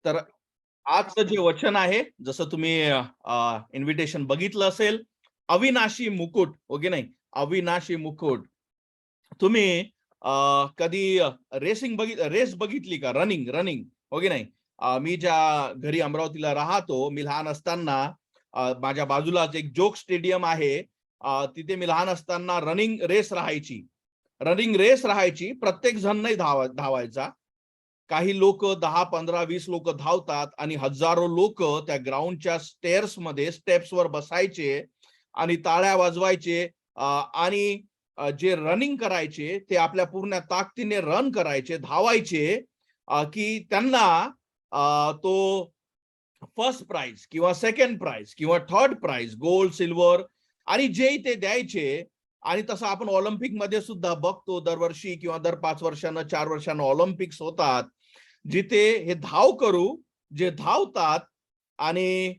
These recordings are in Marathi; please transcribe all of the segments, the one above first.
तर आजचं जे वचन आहे, जसं तुम्ही इन्व्हिटेशन बघितलं असेल, अविनाशी मुकुट, हो की नाही? अविनाशी मुकुट. तुम्ही कधी रेस बघितली का? रनिंग रनिंग, हो की नाही? मी ज्या घरी अमरावतीला राहतो, मी लहान असताना माझ्या बाजूलाच एक जोग स्टेडियम आहे. तिथे मी लहान असताना रनिंग रेस राहायची. प्रत्येक जण नाही धावायचा. काही लोक 10, 15, 20 लोक धावतात आणि हजारो लोक त्या ग्राउंडच्या स्टेप्सवर बसायचे आणि टाळ्या वाजवायचे. आणि जे रनिंग करायचे ते आपल्या पूर्ण ताकदीने रन करायचे, धावायचे, की त्यांना तो फर्स्ट प्राइज किंवा सेकंड प्राइज किंवा थर्ड प्राइज, गोल्ड, सिल्वर आणि जे ते द्यायचे. आणि तसं आपण ऑलिम्पिक मध्ये सुद्धा बघतो, दरवर्षी किंवा दर 5 वर्षांना 4 वर्षांना ऑलिम्पिक्स होतात, जिथे हे जे धावतात आणि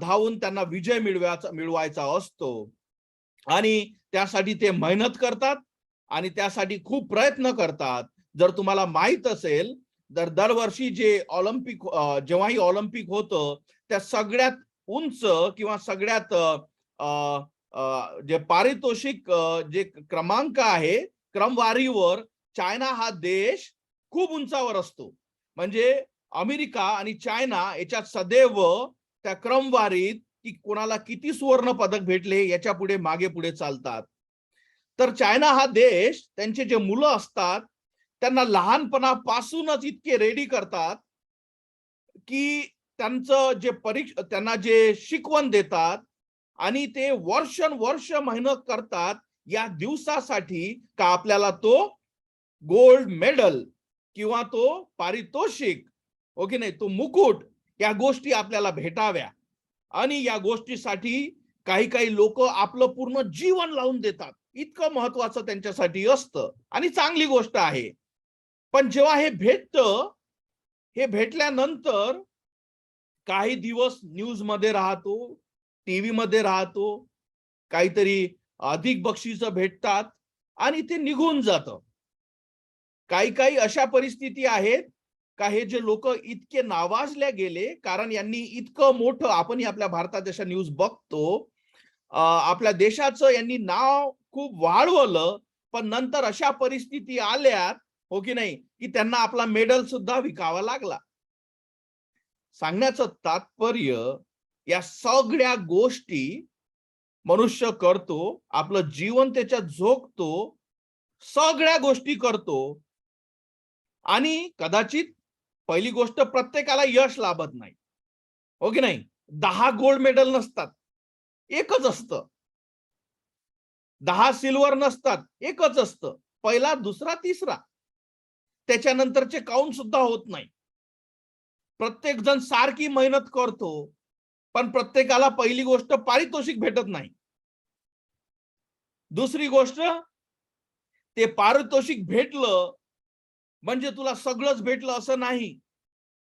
धावून त्यांना विजय मिळवायचा असतो. आणि त्यासाठी ते मेहनत करतात आणि त्यासाठी खूप प्रयत्न करतात. जर तुम्हाला माहित असेल, तर दरवर्षी जेव्हाही ऑलिम्पिक होतं, त्या सगळ्यात उंच किंवा सगळ्यात जे पारितोषिक जे क्रमांक आहे, क्रमवारीवर चायना हा देश खूप उंचावर असतो. म्हणजे अमेरिका आणि चायना याच्यात सदैव त्या क्रमवारीत की कोणाला किती सुवर्ण पदक भेटले याच्या पुढे मागे पुढे चालतात. तर चायना हा देश त्यांचे जे मुलं असतात त्यांना लहानपणापासूनच इतके रेडी करतात की त्यांना जे शिकवण देतात आणि ते वर्ष मेहनत करतात या दिवसासाठी का आपल्याला तो गोल्ड मेडल किंवा तो पारितोषिक, हो की नाही, तो मुकुट, या गोष्टी आपल्याला भेटाव्या. आणि या गोष्टीसाठी काही काही लोक आपलं पूर्ण जीवन लावून देतात. इतकं महत्वाचं त्यांच्यासाठी असतं आणि चांगली गोष्ट आहे. पण जेव्हा हे भेटल्यानंतर काही दिवस न्यूज मध्ये राहतो, टीव्ही मध्ये राहतो, काहीतरी अधिक बक्षीस भेटतात आणि ते निघून जातं. काही काही अशा परिस्थिती आहेत का हे जे लोक इतके नावाजल्या गेले कारण यांनी इतकं मोठं, आपण आपल्या भारतात देशात न्यूज बघतो, आपल्या देशाचं यांनी नाव खूप वाढवलं, पण नंतर अशा परिस्थिती आल्यात, हो की नाही, की त्यांना आपला मेडल सुद्धा विकावा लागला. सांगण्याचं तात्पर्य, या सगळ्या गोष्टी मनुष्य करतो, आपलं जीवन त्याच्यात झोकतो, सगळ्या गोष्टी करतो आणि कदाचित पहिली गोष्ट, प्रत्येकाला यश लाभत नाही, हो की नाही? 10 गोल्ड मेडल नसतात, एकच असतं. 10 सिल्वर नसतात, एकच असतं. पहिला, दुसरा, तिसरा. त्याच्यानंतरचे काउंट सुद्धा होत नाही. प्रत्येक जण सारखी मेहनत करतो, पण प्रत्येकाला पहिली गोष्ट पारितोषिक भेटत नाही. दुसरी गोष्ट, ते पारितोषिक भेटलं म्हणजे तुला सगळंच भेटलं असं नाही.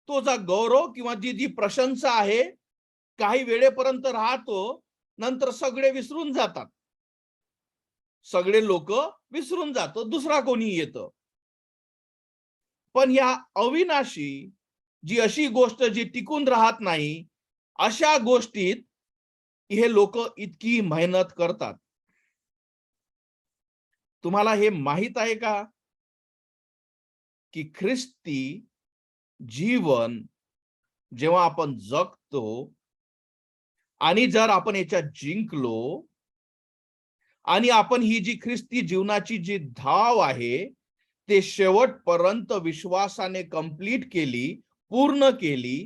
तो जो गौरव किंवा जी प्रशंसा आहे, काही वेळेपर्यंत राहतो, नंतर सगळे विसरून जातात. सगळे लोक विसरून जातो, दुसरा कोणी येतं. पण या अविनाशी, जी अशी गोष्ट जी टिकून राहत नाही, अशा गोष्टीत हे लोक इतकी मेहनत करतात. तुम्हाला हे माहित आहे का की ख्रिस्ती जीवन जेव्हा आपण जगतो आणि जर आपण याच्यात जिंकलो आणि आपण ही जी ख्रिस्ती जीवनाची जी धाव आहे ते शेवटपर्यंत विश्वासाने कंप्लीट केली, पूर्ण केली,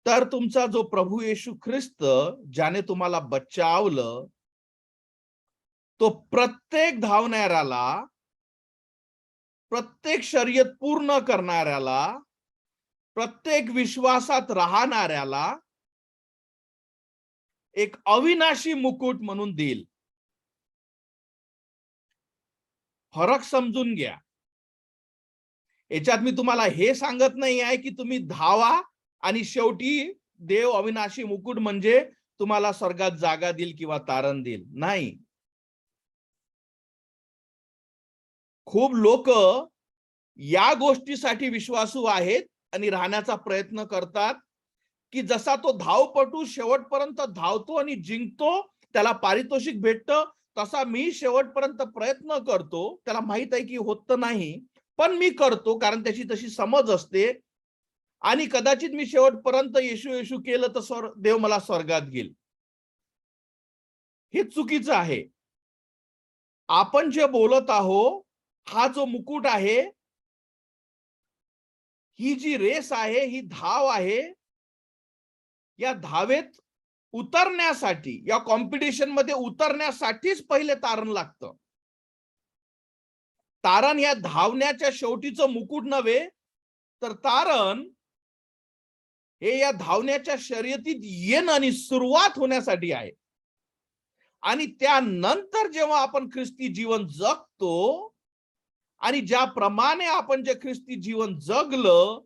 तर तुमचा जो प्रभू येशू ख्रिस्त ज्याने तुम्हाला बचावलं, तो प्रत्येक धावणाऱ्याला, प्रत्येक शर्यत पूर्ण करणाऱ्याला, प्रत्येक विश्वासात राहणाऱ्याला एक अविनाशी मुकुट म्हणून देईल. फरक समजून घ्या. याच्यात मी तुम्हाला हे सांगत नाही आहे की तुम्ही धावा आणि शेवटी देव अविनाशी मुकुट म्हणजे तुम्हाला स्वर्गात जागा देईल किंवा तारण देईल, नाही. खूप लोक या गोष्टीसाठी विश्वासू आहेत आणि राहण्याचा प्रयत्न करतात की जसा तो धावपटू शेवटपर्यंत धावतो आणि जिंकतो, त्याला पारितोषिक भेटतं, तसा मी शेवटपर्यंत प्रयत्न करतो. त्याला माहित आहे की होत नाही, पण मी करतो कारण त्याची तशी समज असते आणि कदाचित मी शेवटपर्यंत येशू येशू केलं तर देव मला स्वर्गात घेईल. हे चुकीचं आहे. आपण जे बोलत आहोत, हा जो मुकुट आहे, ही जी रेस आहे, ही धाव आहे, या धावेत उतरण्यासाठी, या कॉम्पिटिशन मध्ये उतरण्यासाठीच पहिले तारण लागतं. तारण या धावण्याच्या शेवटीचं मुकुट नव्हे, तर तारण हे या धावण्याच्या शर्यतीत येणं आणि सुरुवात होण्यासाठी आहे. आणि त्यानंतर जेव्हा आपण ख्रिस्ती जीवन जगतो आणि ज्याप्रमाणे आपण जे ख्रिस्ती जीवन जगलं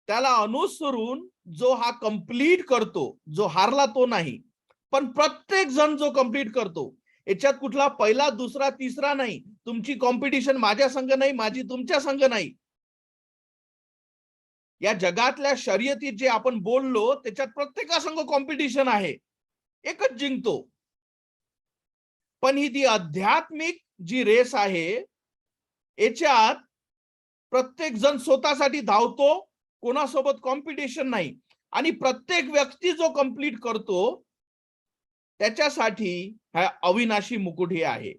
त्याला अनुसरून जो हा कंप्लीट करतो, जो हारला तो नाही, पण प्रत्येक जण जो कंप्लीट करतो, याच्यात कुठला पहिला दुसरा तिसरा नाही. तुमची कॉम्पिटिशन माझ्या संघ नाही, माझी तुमच्या संघ नाही. या जगातल्या शर्यतीत जे आपण बोललो त्याच्यात प्रत्येकासंग कॉम्पिटिशन आहे, एकच जिंकतो. पण ही ती आध्यात्मिक जी रेस आहे, याच्यात प्रत्येक जण स्वतःसाठी धावतो, कोणासोबत कॉम्पिटिशन नाही. आणि प्रत्येक व्यक्ती जो कंप्लीट करतो त्याच्यासाठी हा अविनाशी मुकुट हे आहे.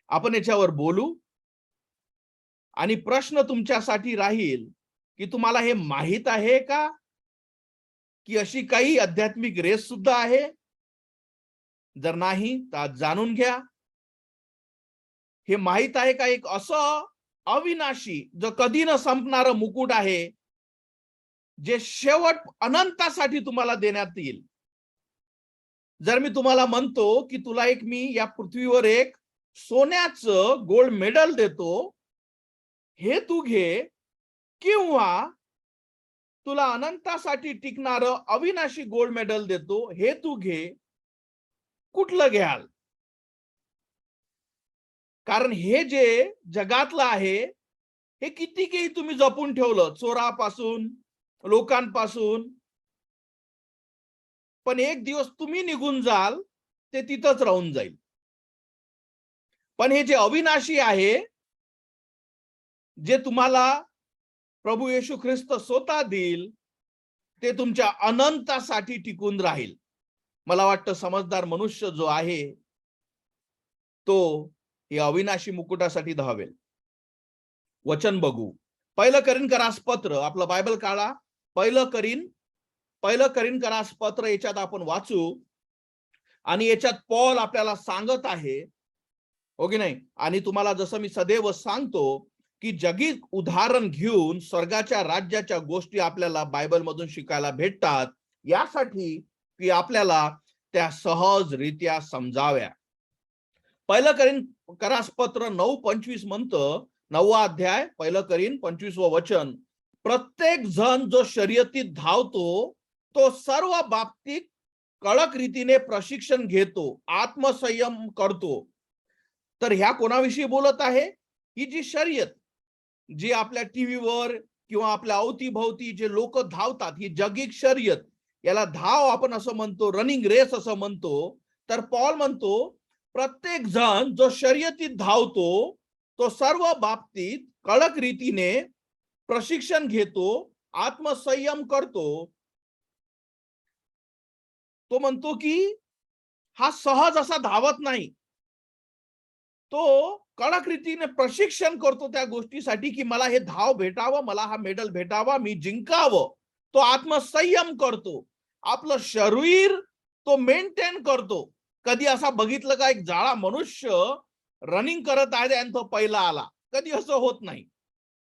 आपण याच्यावर बोलू आणि प्रश्न तुमच्यासाठी राहील की तुम्हाला हे माहित आहे का की अशी काही आध्यात्मिक रेस सुद्धा आहे? जर नाही तर जाणून घ्या. हे माहित आहे का एक असं अविनाशी जो कधी न संपणारं मुकुट आहे जे शेवट अनंतासाठी तुम्हाला देण्यात येईल. जर मी तुम्हाला म्हणतो की तुला मी या पृथ्वीवर एक सोन्याचं गोल्ड मेडल देतो, हे तू घे, किंवा तुला अनंतासाठी टिकणारं अविनाशी गोल्ड मेडल देतो, हे तू घे, कुठलं घ्याल? कारण हे जे जगातलं आहे हे कितीही तुम्ही जपून ठेवलं, चोरापासून, लोकांपासून, पण एक दिवस तुम्ही निघून जाल, ते तिथंच राहून जाईल. पण हे जे अविनाशी आहे, जे तुम्हाला प्रभू येशू ख्रिस्त स्वतः देईल, ते तुमच्या अनंतासाठी टिकून राहील. मला वाटतं समजदार मनुष्य जो आहे तो या अविनाशी मुकुटासाठी धावेल. वचन बघू. पहिलं करिन्थकरास पत्र, आपलं बायबल काढा. पहिलं करिन्थकरास पत्र याच्यात आपण वाचू आणि याच्यात पौल आपल्याला सांगत आहे, हो की नाही? आणि तुम्हाला जसं मी सदैव सांगतो की जगिक उदाहरण घेऊन स्वर्गाच्या राज्याच्या गोष्टी आपल्याला बायबल मधून शिकायला भेटतात, यासाठी की आपल्याला त्या सहजरित्या समजाव्या. पहिलं करिन्थकरास पत्र 9:25 म्हणतं, 9वा अध्याय, पहिलं करीन 25वं वचन, प्रत्येक जण जो शर्यतीत धावतो तो सर्व बाबतीत कळक रीतीने प्रशिक्षण घेतो, आत्मसंयम करतो. तर ह्या कोणाविषयी बोलत आहे? ही जी शर्यत, जी आपल्या टीव्हीवर किंवा आपल्या अवतीभोवती जे लोक धावतात, ही जगिक शर्यत, याला धाव आपण असं म्हणतो, रनिंग रेस असं म्हणतो. तर पॉल म्हणतो प्रत्येक जण जो शर्यतीत धावतो तो सर्व बाबतीत कडक रीतीने प्रशिक्षण घेतो, आत्मसंयम करतो. तो म्हणतो की हा सहज असा धावत नाही, तो कडक रीतीने प्रशिक्षण करतो त्या गोष्टीसाठी की मला हे धाव भेटावं, मला हा मेडल भेटावा, मी जिंकावं. तो आत्मसंयम करतो, आपलं शरीर तो मेंटेन करतो. कधी असा बघितलं का एक जाळा मनुष्य रनिंग करत आहे आणि तो पहिला आला? कधी असं होत नाही.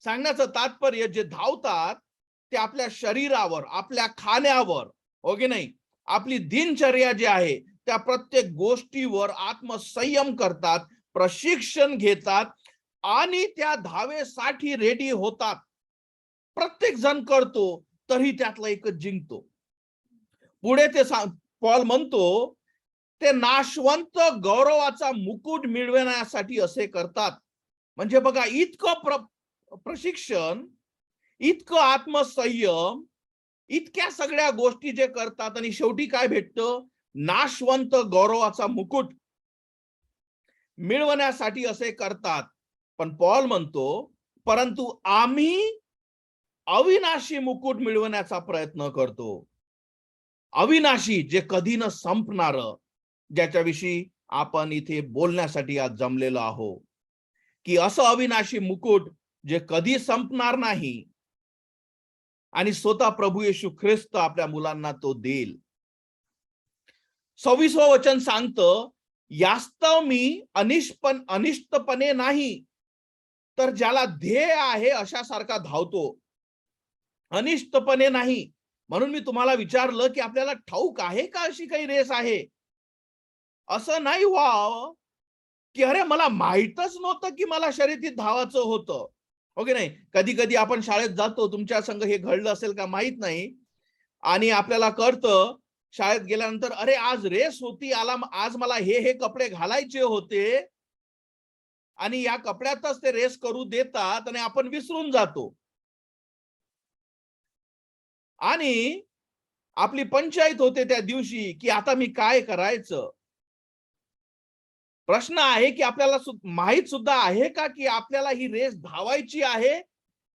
सांगण्याचं तात्पर्य, जे धावतात ते आपल्या शरीरावर, आपल्या खाण्यावर, हो की नाही, आपली दिनचर्या जी आहे त्या प्रत्येक गोष्टीवर आत्मसंयम करतात, प्रशिक्षण घेतात आणि त्या धावेसाठी रेडी होतात. प्रत्येक जण करतो, तरी त्यातला एकच जिंकतो. पुढे ते पॉल म्हणतो ते नाशवंत गौरवाचा मुकुट मिळवण्यासाठी असे करतात. म्हणजे बघा, इतकं प्रशिक्षण, इतकं आत्मसंयम, इतक्या सगळ्या गोष्टी जे करतात आणि शेवटी काय भेटतं? नाशवंत गौरवाचा मुकुट मिळवण्यासाठी असे करतात. पण पॉल म्हणतो, परंतु आम्ही अविनाशी मुकुट मिळवण्याचा प्रयत्न करतो. अविनाशी, जे कधी न संपणार, ज्याच्याविषयी आपण इथे बोलण्यासाठी आज जमलेलो आहोत, की असं अविनाशी मुकुट जे कधी संपणार नाही आणि स्वतः प्रभू येशू ख्रिस्त आपल्या मुलांना तो देईल. 26वं वचन सांगतं, यास्तव मी अनिष्टपणे नाही, तर ज्याला ध्येय आहे अशासारखा धावतो. अनिष्टपणे नाही. म्हणून मी तुम्हाला विचारलं, की आपल्याला ठाऊक आहे का अशी काही रेस आहे? असं नाही व्हावं, की अरे मला माहीतच नव्हतं की मला शर्यतीत धावायचं होतं. हो की नाही? कधी-कधी आपण शाळेत जातो, तुमच्या संग हे घडलं असेल का माहित नाही. आणि आपल्याला कळतं शाळेत गेल्यानंतर, अरे आज रेस होती, आज मला हे कपडे घालायचे होते आणि या कपड्यातच ते रेस करू देतात आणि आपण विसरून जातो. आणि आपली पंचायत होते त्या दिवशी, की आता मी काय करायचं? प्रश्न आहे, की आपल्याला माहित सुद्धा आहे का, की आपल्याला ही रेस धावायची आहे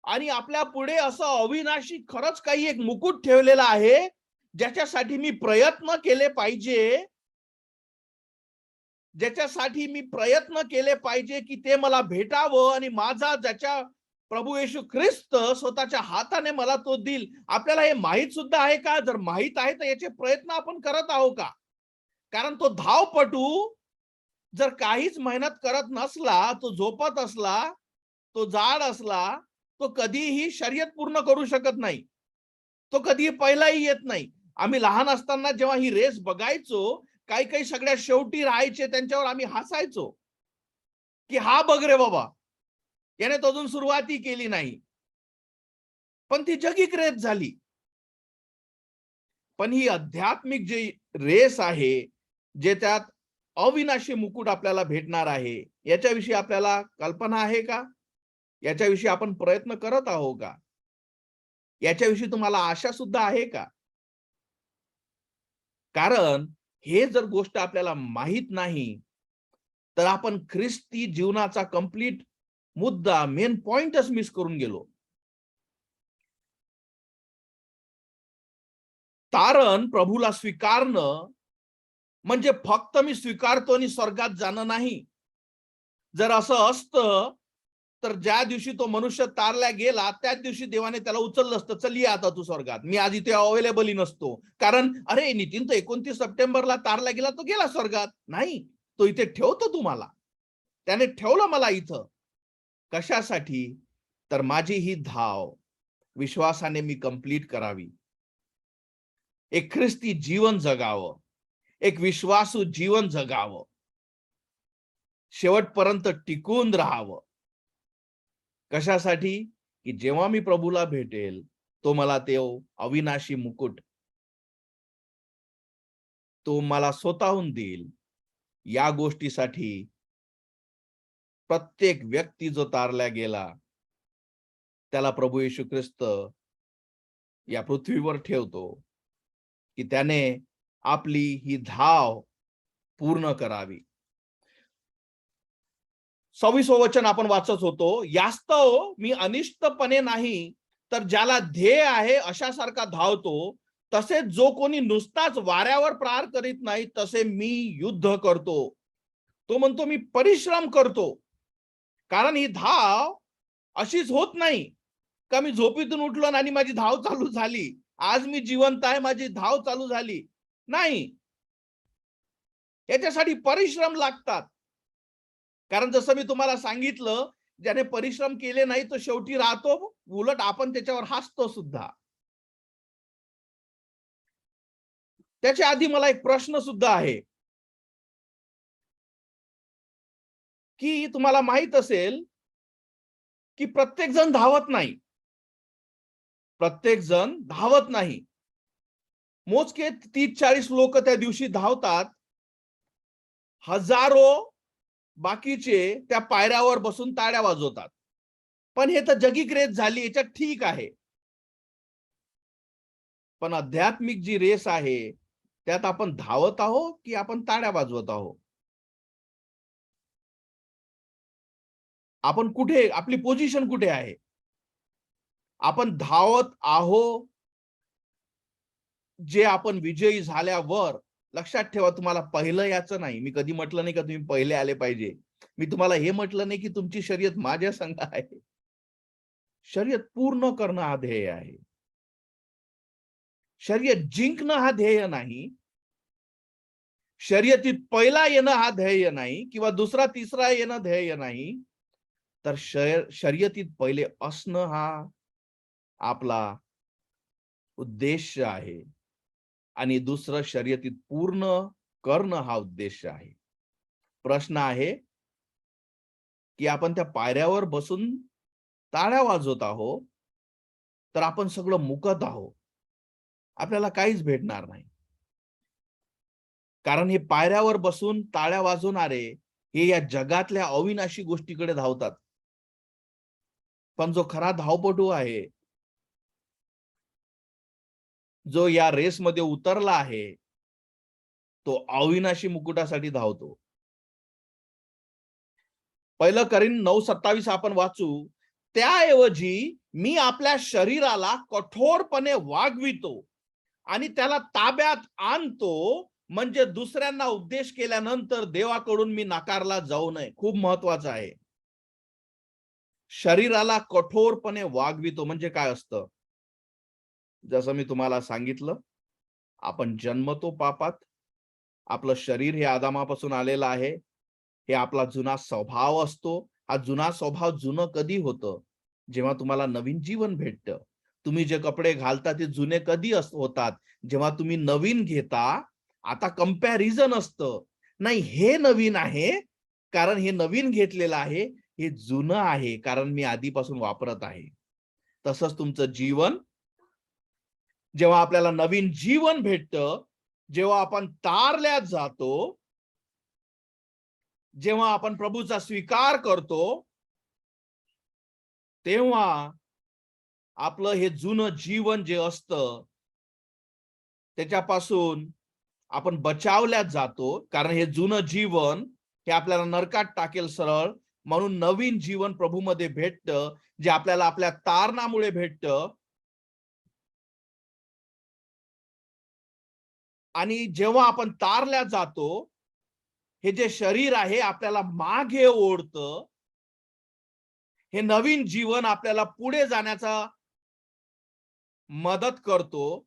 आणि आपल्या पुढे असं अविनाशी खरंच काही एक मुकुट ठेवलेला आहे, ज्याच्यासाठी मी प्रयत्न केले पाहिजे, की ते मला भेटावं आणि माझा ज्याच्या प्रभू येशू ख्रिस्त स्वतःच्या हाताने मला तो देईल. आपल्याला हे माहित सुद्धा आहे का? जर माहित आहे तर याचे प्रयत्न आपण करत आहोत का? कारण तो धावपटू जर काहीच मेहनत करत नसला, तो झोपत असला, तो जाड असला, तो कधीही शर्यत पूर्ण करू शकत नाही. तो कधीही पहिलाही येत नाही. आम्ही लहान असताना जेव्हा ही रेस बघायचो, काही सगळ्यात शेवटी राहायचे, त्यांच्यावर आम्ही हसायचो, की हा बघ रे बाबा, याने तो अजून सुरुवातही केली नाही. पण ती जगिक रेस झाली. पण ही आध्यात्मिक जी रेस आहे, जे त्यात अविनाशी मुकुट आपल्याला भेटणार आहे, याच्याविषयी आपल्याला कल्पना आहे का? याच्याविषयी आपण प्रयत्न करत आहोत का? याच्याविषयी तुम्हाला आशा सुद्धा आहे का? कारण हे जर गोष्ट आपल्याला माहित नाही, तर आपण ख्रिस्ती जीवनाचा कंप्लीट मुद्दा, मेन पॉइंटच मिस करून गेलो. तारण प्रभूला स्वीकारणं म्हणजे फक्त मी स्वीकारतो आणि स्वर्गात जाणं नाही. जर असं असतं, तर ज्या दिवशी तो मनुष्य तारला गेला, त्याच दिवशी देवाने त्याला उचललं असतं, चल ये आता तू स्वर्गात, मी आज इथे अवेलेबल नसतो. कारण अरे नितीन तर 29 सप्टेंबरला तारला गेला, तो गेला स्वर्गात. नाही, तो इथे ठेवतो तुम्हाला. त्याने ठेवलं मला इथं. कशासाठी? तर माझी ही धाव विश्वासाने मी कंप्लीट करावी. एक ख्रिस्ती जीवन जगावं, एक विश्वासू जीवन जगावं, शेवटपर्यंत टिकून राहावं. कशासाठी? की जेव्हा मी प्रभूला भेटेल, तो मला ते अविनाशी मुकुट तो मला स्वतःहून देईल. या गोष्टीसाठी प्रत्येक व्यक्ती जो तारला गेला, त्याला प्रभू येशू ख्रिस्त या पृथ्वीवर ठेवतो, की त्याने आपली ही धाव पूर्ण करावी. 26वं वचन आपण वाचत होतो, यास्तव मी अनिष्टपणे नाही, तर ज्याला ध्येय आहे अशासारखा धावतो. तसेच जो कोणी नुसताच वाऱ्यावर प्रहार करीत नाही, तसे मी युद्ध करतो. तो म्हणतो मी परिश्रम करतो. कारण ही धाव अशीच होत नाही का मी झोपेतून उठलो आणि माझी धाव चालू झाली, आज मी जिवंत आहे, माझी धाव चालू झाली. नाही, याच्यासाठी परिश्रम लागतात. कारण जसं मी तुम्हाला सांगितलं, ज्याने परिश्रम केले नाही तो शेवटी राहतो, उलट आपण त्याच्यावर हसतो सुद्धा. त्याच्या आधी मला एक प्रश्न सुद्धा आहे, की तुम्हाला माहित असेल, की प्रत्येक जण धावत नाही. प्रत्येक जण धावत नाही. मोजके 30-40 लोक त्या दिवशी धावतात हजारो बाकीचे त्या पायऱ्यावर बसून टाळ्या वाजवतात. पण हे तर जगी क्रेज झाली, याच्यात ठीक आहे. पण आध्यात्मिक जी रेस आहे, त्यात आपण धावत आहोत की आपण टाळ्या वाजवत आहोत? आपण कुठे, आपली पोझिशन कुठे आहे? आपण धावत आहोत, जे आपण विजयी झाल्यावर. लक्षात ठेवा, तुम्हाला पहिलं याचं नाही. मी कधी म्हटलं नाही का तुम्ही पहिले आले पाहिजे. मी तुम्हाला हे म्हटलं नाही की तुमची शर्यत माझ्या संग आहे. शर्यत पूर्ण करणं हा ध्येय आहे. शर्यत जिंकणं हा ध्येय नाही. शर्यतीत पहिला येणं हा ध्येय नाही, किंवा दुसरा तिसरा येणं ध्येय नाही. तर शर्यतीत पहिले असणं हा आपला उद्देश आहे, आणि दुसरं शर्यतीत पूर्ण करणं हा उद्देश आहे. प्रश्न आहे की आपण त्या पायऱ्यावर बसून टाळ्या वाजवत आहोत, तर आपण सगळं मुकत आहोत. आपल्याला काहीच भेटणार नाही. कारण हे पायऱ्यावर बसून टाळ्या वाजवणारे हे या जगातल्या अविनाशी गोष्टीकडे धावतात. पण जो खरा धावपटू आहे, जो या रेसमध्ये उतरला आहे, तो अविनाशी मुकुटासाठी धावतो. पहिलं करीन 9:27 आपण वाचू. त्याऐवजी मी आपल्या शरीराला कठोरपणे वागवितो आणि त्याला ताब्यात आणतो, म्हणजे दुसऱ्यांना उपदेश केल्यानंतर देवाकडून मी नाकारला जाऊ नये. खूप महत्वाचं आहे. शरीराला कठोरपणे वागवितो म्हणजे काय असतं? जसं मी तुम्हाला सांगितलं, आपण जन्मतो पापात. आपलं शरीर हे आदामापासून आलेलं आहे. हे आपला जुना स्वभाव असतो. हा जुना स्वभाव जुनं कधी होतं? जेव्हा तुम्हाला नवीन जीवन भेटतं. तुम्ही जे कपडे घालता ते जुने कधी होतात? जेव्हा तुम्ही नवीन घेता. आता कंपॅरिझन असतं. नाही, हे नवीन आहे, कारण हे नवीन घेतलेलं आहे. हे जुनं आहे, कारण मी आधीपासून वापरत आहे. तसंच तुमचं जीवन, जेव्हा आपल्याला नवीन जीवन भेटतं, जेव्हा आपण तारल्यात जातो, जेव्हा आपण प्रभूचा स्वीकार करतो, तेव्हा आपलं हे जुनं जीवन जे असतं, त्याच्यापासून आपण बचावल्यात जातो. कारण हे जुनं जीवन हे आपल्याला नरकात टाकेल सरळ. म्हणून नवीन जीवन प्रभूमध्ये भेटतं, जे आपल्याला आपल्या तारणामुळे भेटतं. आणि जेव्हा आपण तारल्या जातो, हे जे शरीर आहे आपल्याला मागे ओढतं. हे नवीन जीवन आपल्याला पुढे जाण्याचा मदत करतो.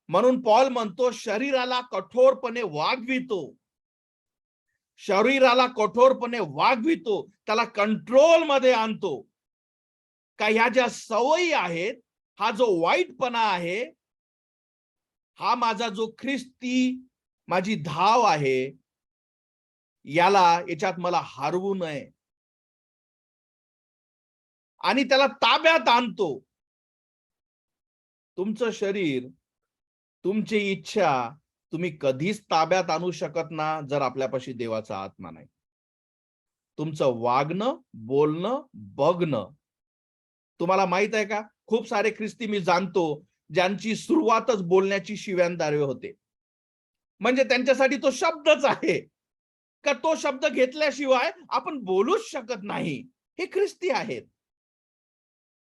म्हणून पॉल म्हणतो, शरीराला कठोरपणे वागवितो. शरीराला कठोरपणे वागवितो, त्याला कंट्रोल मध्ये आणतो. का ह्या ज्या सवयी आहेत, हा जो वाईटपणा आहे, हा माझा जो ख्रिस्ती माझी धाव आहे, याच्यात मला हरवू नये, आणि त्याला ताब्यात आणतो. तुमचं शरीर, तुमची इच्छा तुम्ही कधीच ताब्यात आणू शकत ना, जर आपल्यापाशी देवाचा आत्मा नाही. तुमचं वागणं, बोलणं, बघणं. तुम्हाला माहित आहे का, खूप सारे ख्रिस्ती मी जाणतो, ज्यांची सुरुवातच बोलण्याची शिव्यांद्वारे होते. म्हणजे त्यांच्यासाठी तो शब्दच आहे, का तो शब्द घेतल्याशिवाय आपण बोलूच शकत नाही. हे ख्रिस्ती आहेत.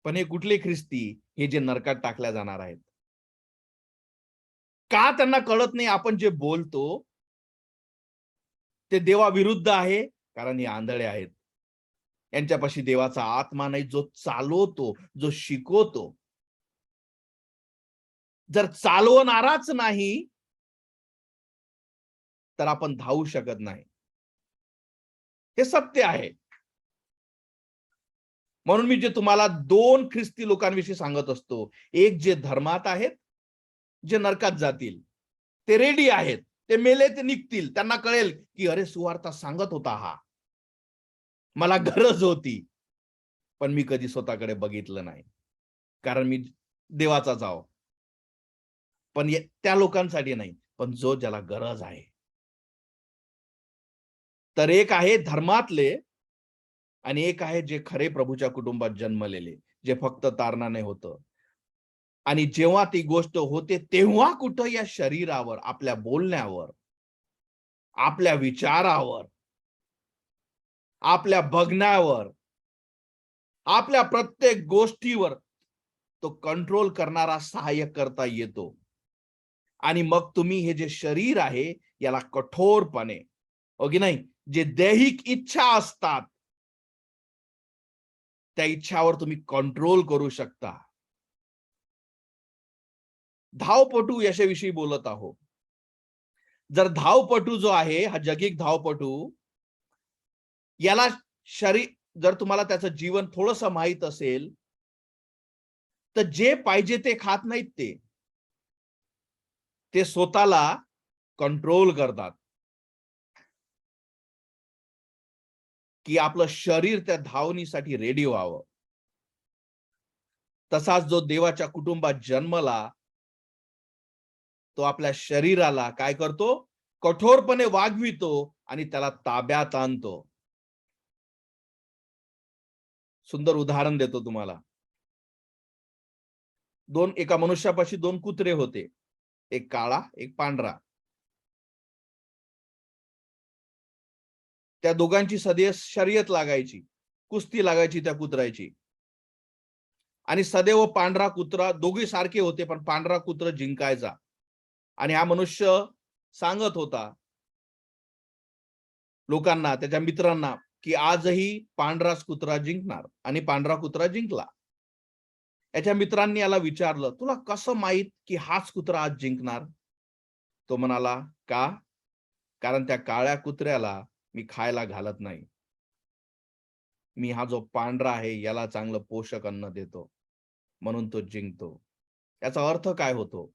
पण हे कुठले ख्रिस्ती? हे जे नरकात टाकल्या जाणार आहेत. का त्यांना कळत नाही आपण जे बोलतो ते देवाविरुद्ध आहे? कारण हे आंधळे आहेत. यांच्यापाशी देवाचा आत्मा नाही, जो चालवतो, जो शिकवतो. जर चालवणाराच नाही, तर आपण धावू शकत नाही. हे सत्य आहे. म्हणून मी जे तुम्हाला दोन ख्रिस्ती लोकांविषयी सांगत असतो. एक जे धर्मात आहेत, जे नरकात जातील. ते रेडी आहेत. ते मेले ते निघतील. त्यांना कळेल की अरे, सुवार्ता सांगत होता हा. मला गरज होती. पण मी कधी स्वतःकडे बघितलं नाही. कारण मी देवाचा जाव. पण त्या लोकांसाठी नाही. पण ज्याला गरज आहे. तर एक आहे धर्मातले आणि एक आहे जे खरे प्रभूच्या कुटुंबात जन्मलेले, जे फक्त तारणाने होतं. आणि जेव्हा ती गोष्ट होते तेव्हा कुठं या शरीरावर, आपल्या बोलण्यावर, आपल्या विचारावर, आपल्या बघण्यावर, आपल्या प्रत्येक गोष्टीवर तो कंट्रोल करणारा सहाय्य करता येतो. आणि मग तुम्ही हे जे शरीर आहे याला कठोरपणे, हो की नाही, जे दैहिक इच्छा असतात त्या इच्छावर तुम्ही कंट्रोल करू शकता. धावपटू याच्याविषयी बोलत आहोत. जर धावपटू जो आहे हा जगिक धावपटू, याला शरीर, जर तुम्हाला त्याचं जीवन थोडंसं माहित असेल तर जे पाहिजे ते खात नाहीत, ते स्वतःला कंट्रोल करतात की आपलं शरीर त्या धावणीसाठी रेडी व्हावं. तसाच जो देवाच्या कुटुंबात जन्मला तो आपल्या शरीराला काय करतो, कठोरपणे वागवितो आणि त्याला ताब्यात आणतो. सुंदर उदाहरण देतो तुम्हाला. एका मनुष्यापाशी 2 कुत्रे होते, एक काळा एक पांढरा. त्या दोघांची सदैव शर्यत लागायची, कुस्ती लागायची त्या कुत्र्याची. आणि सदैव पांढरा कुत्रा, दोघे सारखे होते पण पांढरा कुत्रा जिंकायचा. आणि हा मनुष्य सांगत होता लोकांना, त्याच्या मित्रांना, की आजही पांढराच कुत्रा जिंकणार. आणि पांढरा कुत्रा जिंकला. याच्या मित्रांनी याला विचारलं, तुला कसं माहित की हाच कुत्रा आज जिंकणार? तो म्हणाला, का? कारण त्या काळ्या कुत्र्याला मी खायला घालत नाही. मी हा जो पांढरा आहे याला चांगलं पोषक अन्न देतो, म्हणून तो जिंकतो. याचा अर्थ काय होतो?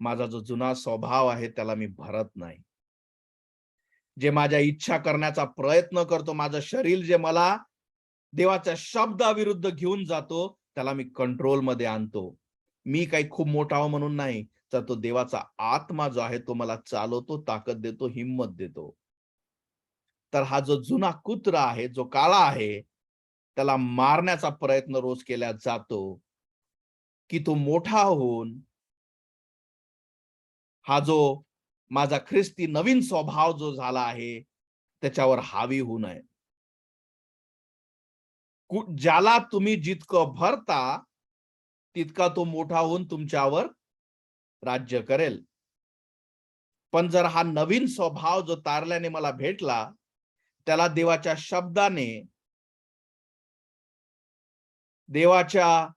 माझा जो जुना स्वभाव आहे त्याला मी भरत नाही. जे माझ्या इच्छा करण्याचा प्रयत्न करतो, माझं शरीर जे मला देवाच्या शब्दाविरुद्ध घेऊन जातो, त्याला मी कंट्रोल मध्ये आणतो. मी काही खूप मोठा हो म्हणून नाही, तर तो देवाचा आत्मा जो आहे तो मला चालवतो, ताकद देतो, हिम्मत देतो. तर हा जो जुना कुत्रा आहे, जो काळा आहे, त्याला मारण्याचा प्रयत्न रोज केला जातो की तो मोठा होऊन हा जो माझा ख्रिस्ती नवीन स्वभाव जो झाला आहे त्याच्यावर हावी होऊ नये. ज्याला तुम्ही जितकं भरता तितका तो मोठा होऊन तुमच्यावर राज्य करेल. पण जर हा नवीन स्वभाव जो तारल्याने मला भेटला, त्याला देवाच्या शब्दाने, देवाच्या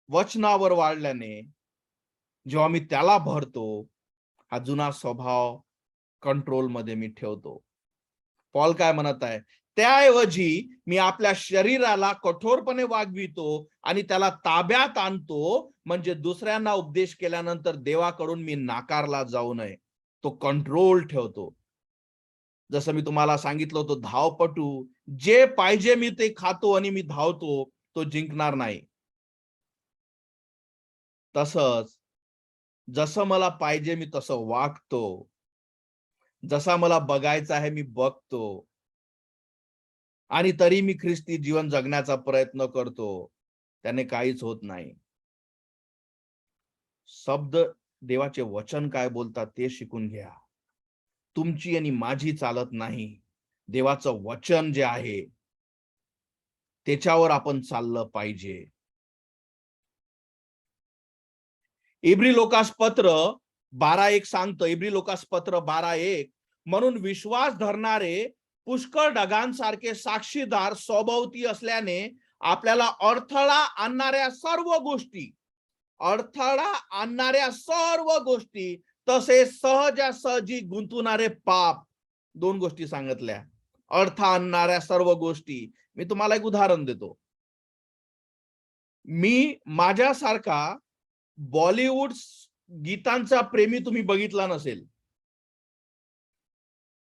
वचनावर वाढल्याने जेव्हा मी त्याला भरतो, हा जुना स्वभाव कंट्रोल मध्ये मी ठेवतो. पॉल काय म्हणत आहे? त्याऐवजी मी आपल्या शरीराला कठोरपणे वागवितो आणि त्याला ताब्यात आणतो, म्हणजे दुसऱ्यांना उपदेश केल्यानंतर देवाकडून मी नाकारला जाऊ नये. तो कंट्रोल ठेवतो. जसं मी तुम्हाला सांगितलं होतं, धावपटू जे पाहिजे मी ते खातो आणि मी धावतो, तो जिंकणार नाही. तसंच जसं मला पाहिजे मी तसं वागतो, जसा मला बघायचा आहे मी बघतो आणि तरी मी ख्रिस्ती जीवन जगण्याचा प्रयत्न करतो, त्याने काहीच होत नाही. शब्द, देवाचे वचन काय बोलतात ते शिकून घ्या. तुमची आणि माझी चालत नाही, देवाचं वचन जे आहे त्याच्यावर आपण चाललं पाहिजे. इब्री लोकास पत्र 12:1 सांगतं, इब्री लोकास पत्र 12:1, म्हणून विश्वास धरणारे पुष्कळ ढगांसारखे साक्षीदार स्वभोवती असल्याने आपल्याला अडथळा आणणाऱ्या सर्व गोष्टी तसे सहजासहजी गुंतवणारे पाप, 2 गोष्टी सांगितल्या. अडथळा आणणाऱ्या सर्व गोष्टी. मी तुम्हाला एक उदाहरण देतो. मी माझ्यासारखा बॉलिवूड गीतांचा प्रेमी तुम्ही बघितला नसेल.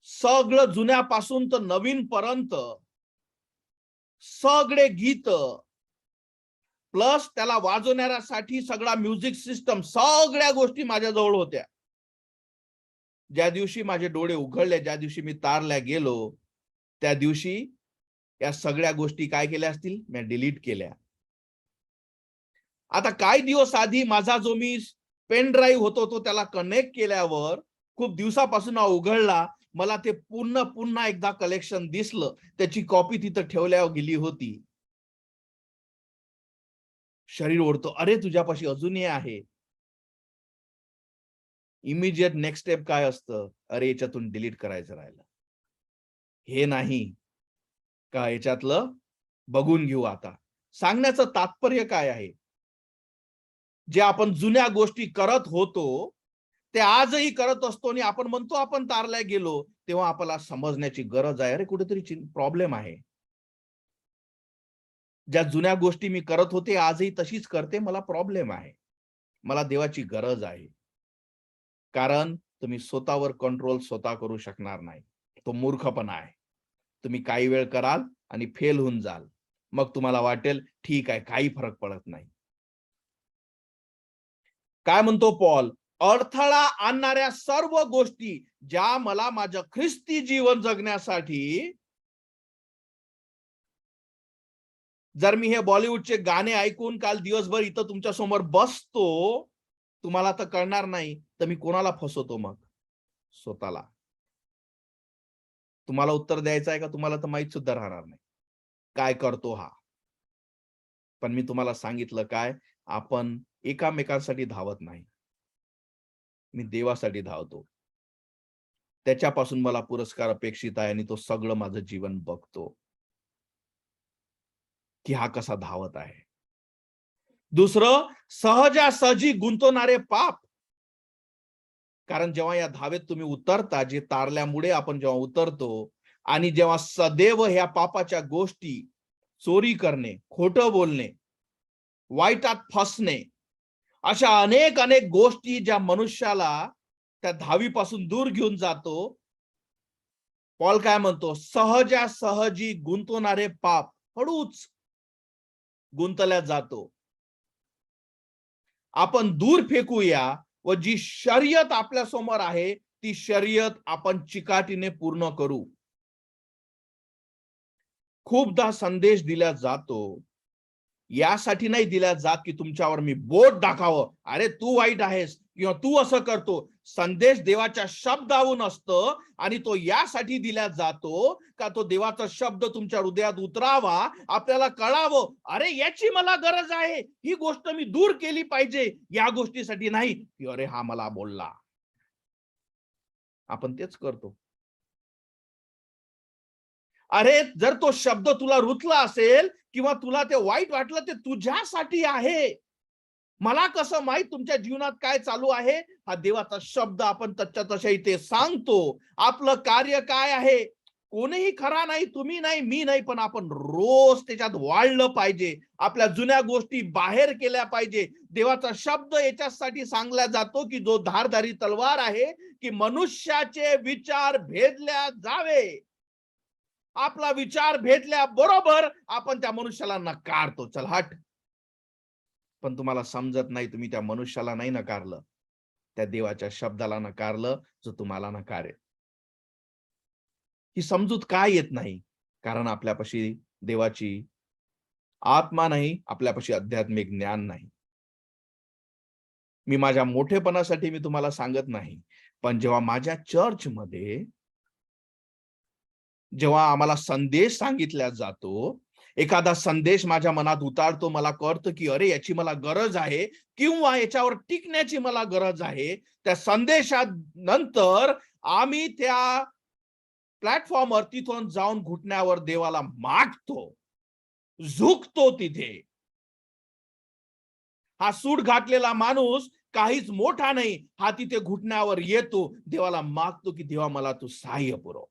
सगळं जुन्यापासून तर नवीन पर्यंत सगळे गीत प्लस त्याला वाजवण्यासाठी सगळा म्युझिक सिस्टम, सगळ्या गोष्टी माझ्याजवळ होत्या. ज्या दिवशी माझे डोळे उघडले, ज्या दिवशी मी तारल्या गेलो, त्या दिवशी या सगळ्या गोष्टी काय केल्या असतील, मी डिलीट केल्या. आता काही दिवस आधी माझा जो मी पेन ड्राईव्ह होतो तो त्याला कनेक्ट केल्यावर खूप दिवसापासून उघडला, मला ते पुन्हा एकदा कलेक्शन दिसलं. त्याची कॉपी तिथं ठेवल्यावर गेली होती. शरीर ओढतो, अरे तुझ्यापाशी अजूनही आहे. इमिजिएट नेक्स्ट स्टेप काय असतं, अरे याच्यातून डिलीट करायचं राहिलं. हे नाही का याच्यातलं बघून घेऊ आता. सांगण्याचं तात्पर्य काय आहे, जे आपण जुन्या गोष्टी करत होतो ते आजही करत असतो आणि आपण म्हणतो आपण तारल्या गेलो, तेव्हा आपल्याला समजण्याची गरज आहे, अरे कुठेतरी प्रॉब्लेम आहे. ज्या जुन्या गोष्टी मी करत होते आजही तशीच करते, मला प्रॉब्लेम आहे. मला देवाची गरज आहे. कारण तुम्ही स्वतःवर कंट्रोल स्वतः करू शकणार नाही. तो मूर्खपणा आहे. तुम्ही काही वेळ कराल आणि फेल होऊन जाल. मग तुम्हाला वाटेल ठीक आहे, काही फरक पडत नाही. काय म्हणतो पॉल, अडथळा आणणाऱ्या सर्व गोष्टी ज्या मला माझं ख्रिस्ती जीवन जगण्यासाठी, जर मी हे बॉलिवूडचे गाणे ऐकून काल दिवसभर इथं तुमच्या समोर बसतो, तुम्हाला तर कळणार नाही, तर मी कोणाला फसवतो मग? स्वतःला. तुम्हाला उत्तर द्यायचं आहे का तुम्हाला तर माहित सुद्धा राहणार नाही काय करतो हा. पण मी तुम्हाला सांगितलं काय, आपण एकामेकांसाठी धावत नाही, मी देवासाठी धावतो. त्याच्यापासून मला पुरस्कार अपेक्षित आहे आणि तो सगळं माझं जीवन बघतो की हा कसा धावत आहे. दुसरं, सहजासहजी गुंतवणारे पाप. कारण जेव्हा या धावेत तुम्ही उतरता, जे तारल्यामुळे आपण जेव्हा उतरतो आणि जेव्हा सदैव ह्या पापाच्या गोष्टी, चोरी करणे, खोटं बोलणे, वाईटात फसणे, अशा अनेक गोष्टी ज्या मनुष्याला त्या धावीपासून दूर घेऊन जातो, पॉल काय म्हणतो, सहजासहजी गुंतवणारे पाप हळूच गुंतल्या जातो. आपण दूर फेकूया व जी शर्यत आपल्या समोर आहे ती शर्यत आपण चिकाटीने पूर्ण करू. खूपदा संदेश दिला जातो, यासाठी नाही दिला जात की तुमच्यावर मी बोट दाखावं, अरे तू वाईट आहेस किंवा तू असं करतो. संदेश देवाच्या शब्दावरून असतं आणि तो यासाठी दिला जातो का तो देवाचा शब्द तुमच्या हृदयात उतरावा, आपल्याला कळावं, अरे याची मला गरज आहे, ही गोष्ट मी दूर केली पाहिजे. या गोष्टीसाठी नाही की अरे हा मला बोलला. आपण तेच करतो. अरे जर तो शब्द तुला रुतला असेल किंवा तुला ते वाईट वाटलं, ते तुझ्यासाठी आहे. मला कसं माहित तुमच्या जीवनात काय चालू आहे, हा देवाचा शब्द आपण तच्या तशा इथे सांगतो. आपलं कार्य काय आहे, कोणीही खरा नाही, तुम्ही नाही, मी नाही, पण आपण रोज त्याच्यात वाढलं पाहिजे. आपल्या जुन्या गोष्टी बाहेर केल्या पाहिजे. देवाचा शब्द याच्यासाठी सांगला जातो की जो धारधारी तलवार आहे, की मनुष्याचे विचार भेदल्या जावे. आपला विचार भेटल्याबरोबर आपण त्या मनुष्याला नकारतो, चल हट. पण तुम्हाला समजत नाही, तुम्ही त्या मनुष्याला नाही नकारलं, त्या देवाच्या शब्दाला नकारलं जो तुम्हाला नकारेल. ही समजूत काय येत नाही, कारण आपल्यापाशी देवाची आत्मा नाही, आपल्यापाशी आध्यात्मिक ज्ञान नाही. मी माझ्या मोठेपणासाठी मी तुम्हाला सांगत नाही, पण जेव्हा माझ्या चर्चमध्ये जेव्हा आम्हाला संदेश सांगितला जातो, एखादा संदेश माझ्या मनात उतारतो, मला कळतं की अरे याची मला गरज आहे किंवा याच्यावर टिकण्याची मला गरज आहे. त्या संदेशात नंतर आम्ही त्या प्लॅटफॉर्मवर तिथून जाऊन घुटण्यावर देवाला मागतो, झुकतो तिथे. हा सूट घातलेला माणूस काहीच मोठा नाही, हा तिथे घुटण्यावर येतो, देवाला मागतो की देवा मला तू सहाय्य पुरव.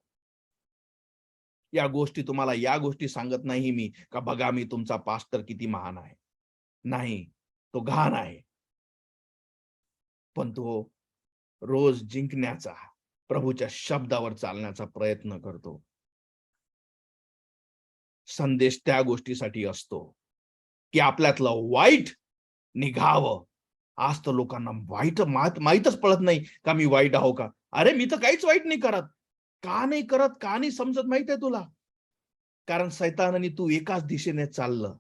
या गोष्टी तुम्हाला या गोष्टी सांगत नाही मी का बघा मी तुमचा पास्टर किती महान आहे. नाही, तो घाण आहे. पण तो रोज जिंकण्याचा, प्रभूच्या शब्दावर चालण्याचा प्रयत्न करतो. संदेश त्या गोष्टीसाठी असतो की आपल्यातलं वाईट निघावं. आज तर लोकांना वाईट माहीतच पडत नाही का मी वाईट आहो का. अरे मी तर काहीच वाईट नाही करत. का नाही करत, का नाही समजत माहित आहे तुला? कारण सैतानाने तू एकाच दिशेने चाललं.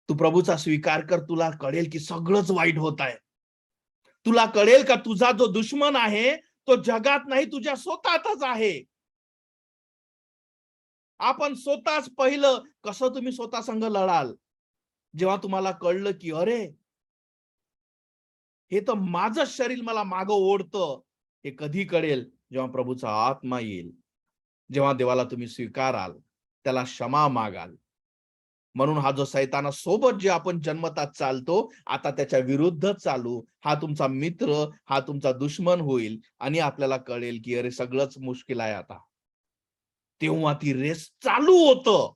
तू प्रभूचा स्वीकार कर, तुला कळेल की सगळंच वाईट होत आहे. तुला कळेल का तुझा जो दुश्मन आहे तो जगात नाही, तुझ्या स्वतःतच आहे. आपण स्वतःच पहिलं कसं तुम्ही स्वतः संग लढाल? जेव्हा तुम्हाला कळलं की अरे हे तर माझं शरीर मला मागं ओढतं. हे कधी कळेल? जेव्हा प्रभूचा आत्मा येईल, जेव्हा देवाला तुम्ही स्वीकाराल, त्याला क्षमा मागाल. म्हणून हा जो सैतानासोबत जे आपण जन्मतात चालतो, आता त्याच्या विरुद्ध चालू. हा तुमचा मित्र, हा तुमचा दुश्मन होईल आणि आपल्याला कळेल की अरे सगळंच मुश्किल आहे आता. तेव्हा ती रेस चालू होतं.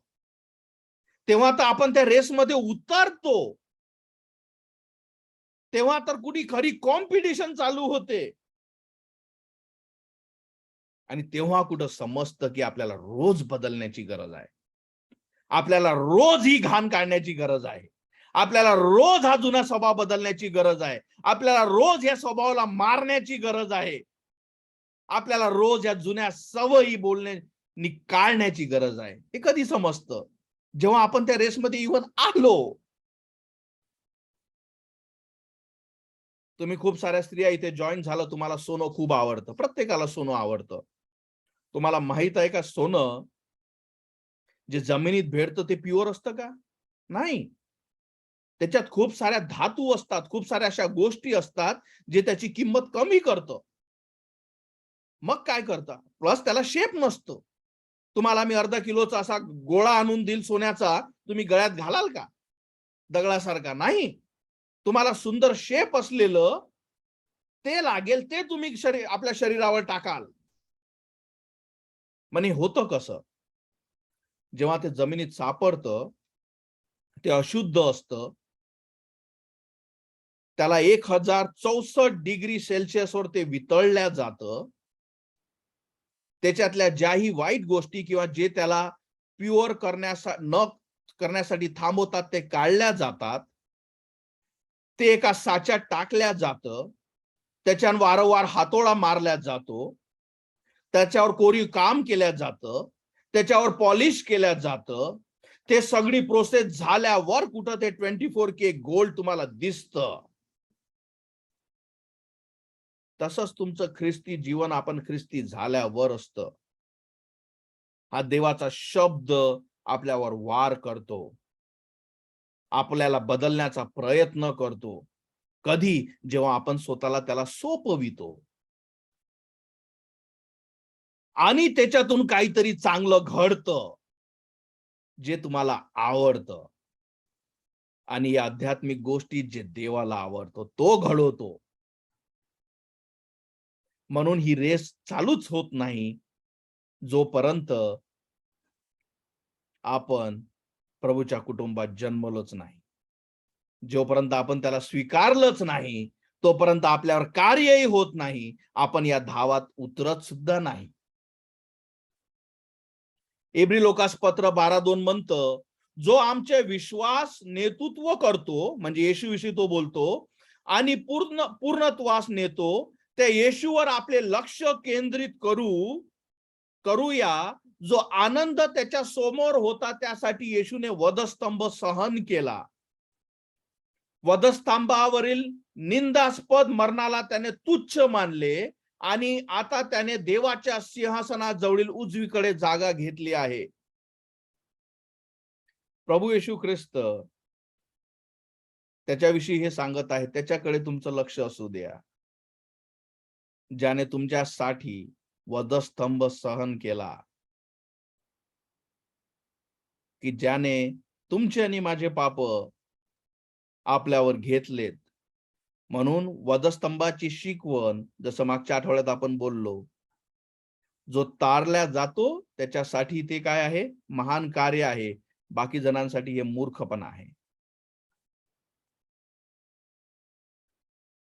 तेव्हा तर आपण त्या रेसमध्ये उतरतो. तेव्हा तर कुठे खरी कॉम्पिटिशन चालू होते. आणि तेव्हा कुठं समजतं की आपल्याला रोज बदलण्याची गरज आहे. आपल्याला रोज ही घाण काढण्याची गरज आहे. आपल्याला रोज हा जुना स्वभाव बदलण्याची गरज आहे. आपल्याला रोज या स्वभावाला मारण्याची गरज आहे. आपल्याला रोज या जुन्या सवयी बोलणे काढण्याची गरज आहे. हे कधी समजतं? जेव्हा आपण त्या रेसमध्ये इव्हन आलो. तुम्ही खूप साऱ्या स्त्रिया इथे जॉईन झालं, तुम्हाला सोनं खूप आवडतं. प्रत्येकाला सोनं आवडतं. तुम्हाला माहित आहे का सोनं जे जमिनीत भेटतं ते प्युअर असतं का? नाही. त्याच्यात खूप साऱ्या धातू असतात, खूप साऱ्या अशा गोष्टी असतात, जे त्याची किंमत कमी करतं. मग काय करता? प्लस त्याला शेप नसतो. तुम्हाला मी अर्धा किलोचा असा गोळा आणून देईल सोन्याचा, तुम्ही गळ्यात घालाल का? दगडासारखा नाही. तुम्हाला सुंदर शेप असलेलं ते लागेल, ते तुम्ही आपल्या शरीरावर टाकाल. म्हणे होतं कसं? जेव्हा ते जमिनीत सापडतं, ते अशुद्ध असतं. त्याला 1064 डिग्री सेल्सिअसवर ते वितळल्या जातं. त्याच्यातल्या ज्याही वाईट गोष्टी किंवा जे त्याला प्युअर करण्यासाठी थांबवतात ते काढल्या जातात. ते एका साच्यात टाकल्या जातं. त्याच्यावर वारंवार हातोडा मारला जातो. त्याच्यावर कोरीव काम केल्या जातं. त्याच्यावर पॉलिश केल्या जातं. ते सगळी प्रोसेस झाल्यावर कुठं ते 24K गोल्ड तुम्हाला दिसतं. तसंच तुमचं ख्रिस्ती जीवन आपण ख्रिस्ती झाल्यावर असतं. हा देवाचा शब्द आपल्यावर वार करतो. आपल्याला बदलण्याचा प्रयत्न करतो. कधी? जेव्हा आपण स्वतःला त्याला सोपवितो. आणि त्याच्यातून काहीतरी चांगलं घडतं, जे तुम्हाला आवडतं. आणि या आध्यात्मिक गोष्टी जे देवाला आवडतो, तो घडवतो. म्हणून ही रेस चालूच होत नाही, जोपर्यंत आपण प्रभूच्या कुटुंबात जन्मलोच नाही. जोपर्यंत आपण त्याला स्वीकारलंच नाही, तोपर्यंत आपल्यावर कार्यही होत नाही. आपण या धावात उतरत सुद्धा नाही. इब्री लोकास पत्र 12:2 म्हणतं, जो आमचे विश्वास नेतृत्व करतो, म्हणजे येशूविषयी तो बोलतो, आणि पूर्णत्वास नेतो, त्या येशूवर आपले लक्ष केंद्रित करूया. जो आनंद त्याच्या समोर होता त्यासाठी येशूने वधस्तंभ सहन केला. वधस्तंभावरील निंदास्पद मरणाला त्याने तुच्छ मानले आणि आता त्याने देवाच्या सिंहासनाजवळील उजवीकडे जागा घेतली आहे. प्रभू येशू ख्रिस्त त्याच्याविषयी हे सांगत आहे, त्याच्याकडे तुमचं लक्ष असू द्या, ज्याने तुमच्यासाठी वधस्तंभ सहन केला, की ज्याने तुमचे आणि माझे पाप आपल्यावर घेतलेत. म्हणून वधस्तंभाची शिकवण, जसं मागच्या आठवड्यात आपण बोललो, जो तारल्या जातो त्याच्यासाठी ते काय आहे? महान कार्य आहे. बाकी जणांसाठी हे मूर्खपणा आहे.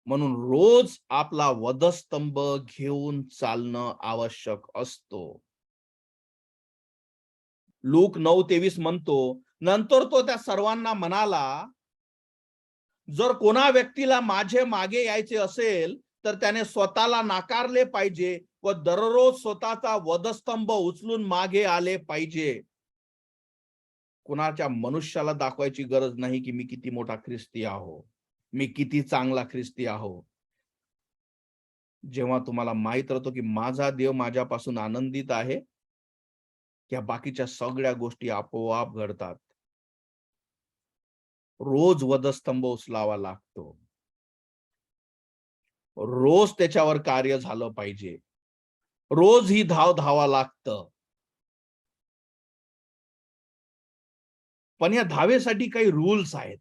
म्हणून रोज आपला वधस्तंभ घेऊन चालणं आवश्यक असतो. लूक 9:23 म्हणतो, नंतर तो त्या सर्वांना म्हणाला, जर कोणा व्यक्तीला माझे मागे यायचे असेल तर त्याने स्वतःला नाकारले पाहिजे व दररोज स्वतःचा वधस्तंभ उचलून मागे आले पाहिजे. कुणाच्या मनुष्याला दाखवायची गरज नाही की मी किती मोठा ख्रिस्ती आहो, मी किती चांगला ख्रिस्ती आहो. जेव्हा तुम्हाला माहित राहतो की माझा देव माझ्यापासून आनंदित आहे, या बाकीच्या सगळ्या गोष्टी आपोआप घडतात. रोज वधस्तंभ उचलावा लागतो, रोज त्याच्यावर कार्य झालं पाहिजे, रोज ही धाव धावा लागतं. पण या धावेसाठी काही रूल्स आहेत.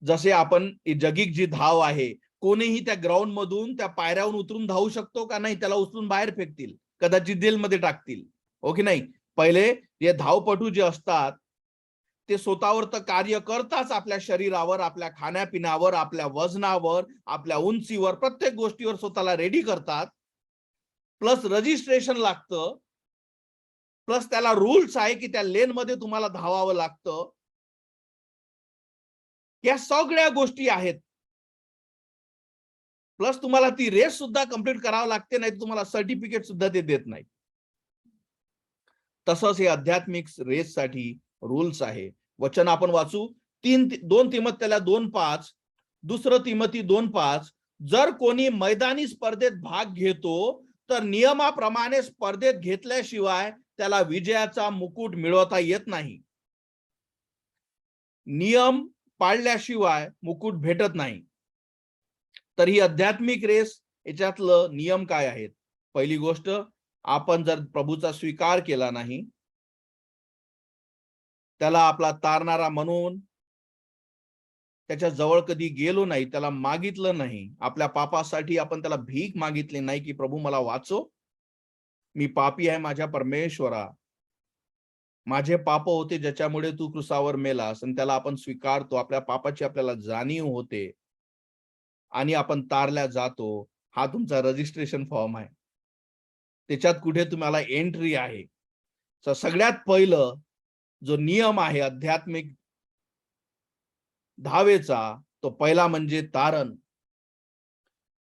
जसे आपण जगिक जी धाव आहे, कोणीही त्या ग्राउंड मधून त्या पायऱ्यावरून उतरून धावू शकतो का? नाही, त्याला उचलून बाहेर फेकतील, कदाचित जेलमध्ये टाकतील, हो की नाही? पहिले हे धावपटू जे असतात ते स्वतःवर तर कार्य करताच, आपल्या शरीरावर, आपल्या खाण्यापिण्यावर, आपल्या वजनावर, आपल्या उंचीवर, प्रत्येक गोष्टीवर स्वतःला रेडी करतात. प्लस रजिस्ट्रेशन लागतं, प्लस त्याला रूल्स आहे की त्या लेन मध्ये तुम्हाला धावावं लागतं. या सगळ्या गोष्टी आहेत. प्लस तुम्हाला ती रेस सुद्धा कंप्लीट करावी लागते, नाही तुम्हाला सर्टिफिकेट सुद्धा ते देत नाही. तसंच हे आध्यात्मिक रेस साठी रूल्स आहे. वचन आपण वाचू, 2 तिमोथेला 2:5, दुसरं तिमोथी 2:5. जर कोणी मैदानी स्पर्धेत भाग घेतो तर नियमाप्रमाणे स्पर्धेत घेतल्याशिवाय त्याला विजयाचा मुकुट मिळवता येत नाही. नियम पाळल्याशिवाय मुकुट भेटत नाही. तर ही आध्यात्मिक रेस, याच्यातलं नियम काय आहेत? पहिली गोष्ट, आपण जर प्रभूचा स्वीकार केला नाही, त्याला आपला तारणारा म्हणून त्याच्या जवळ कधी गेलो नाही, त्याला मागितलं नाही, आपल्या पापासाठी आपण त्याला भीक मागितली नाही की प्रभू मला वाचव, मी पापी आहे, माझ्या परमेश्वरा, माझे पाप होते ज्याच्यामुळे तू क्रुसावर मेलास, आणि त्याला आपण स्वीकारतो, आपल्या पापाची आपल्याला जाणीव होते आणि आपण तारल्या जातो. हा तुमचा रजिस्ट्रेशन फॉर्म आहे, त्याच्यात कुठे तुम्हाला एंट्री आहे. तर सगळ्यात पहिलं जो नियम आहे आध्यात्मिक धावेचा, तो पहिला म्हणजे तारण.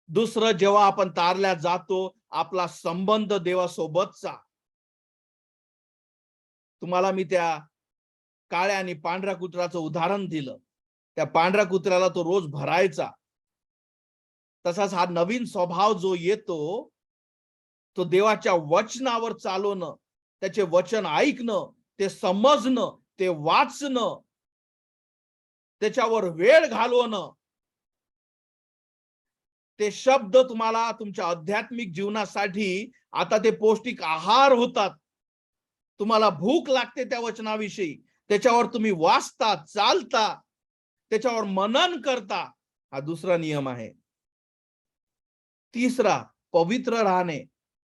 दुसरं, जेव्हा आपण तारल्या जातो, आपला संबंध देवासोबतचा. तुम्हाला मी त्या काळ्या आणि पांढऱ्या कुत्र्याचं उदाहरण दिलं. त्या पांढऱ्या कुत्र्याला तो रोज भरायचा. तसाच हा नवीन स्वभाव जो येतो, तो देवाच्या वचनावर चालवणं, त्याचे वचन ऐकणं, ते समजणं, ते वाचणं, त्याच्यावर वेळ घालवणं. ते शब्द तुम्हाला तुमच्या आध्यात्मिक जीवनासाठी आता ते पौष्टिक आहार होतात. तुम्हाला भूक लागते त्या वचनाविषयी, त्याच्यावर तुम्ही वाचता, चालता, त्याच्यावर मनन करता. हा दुसरा नियम आहे. तिसरा, पवित्र राहणे.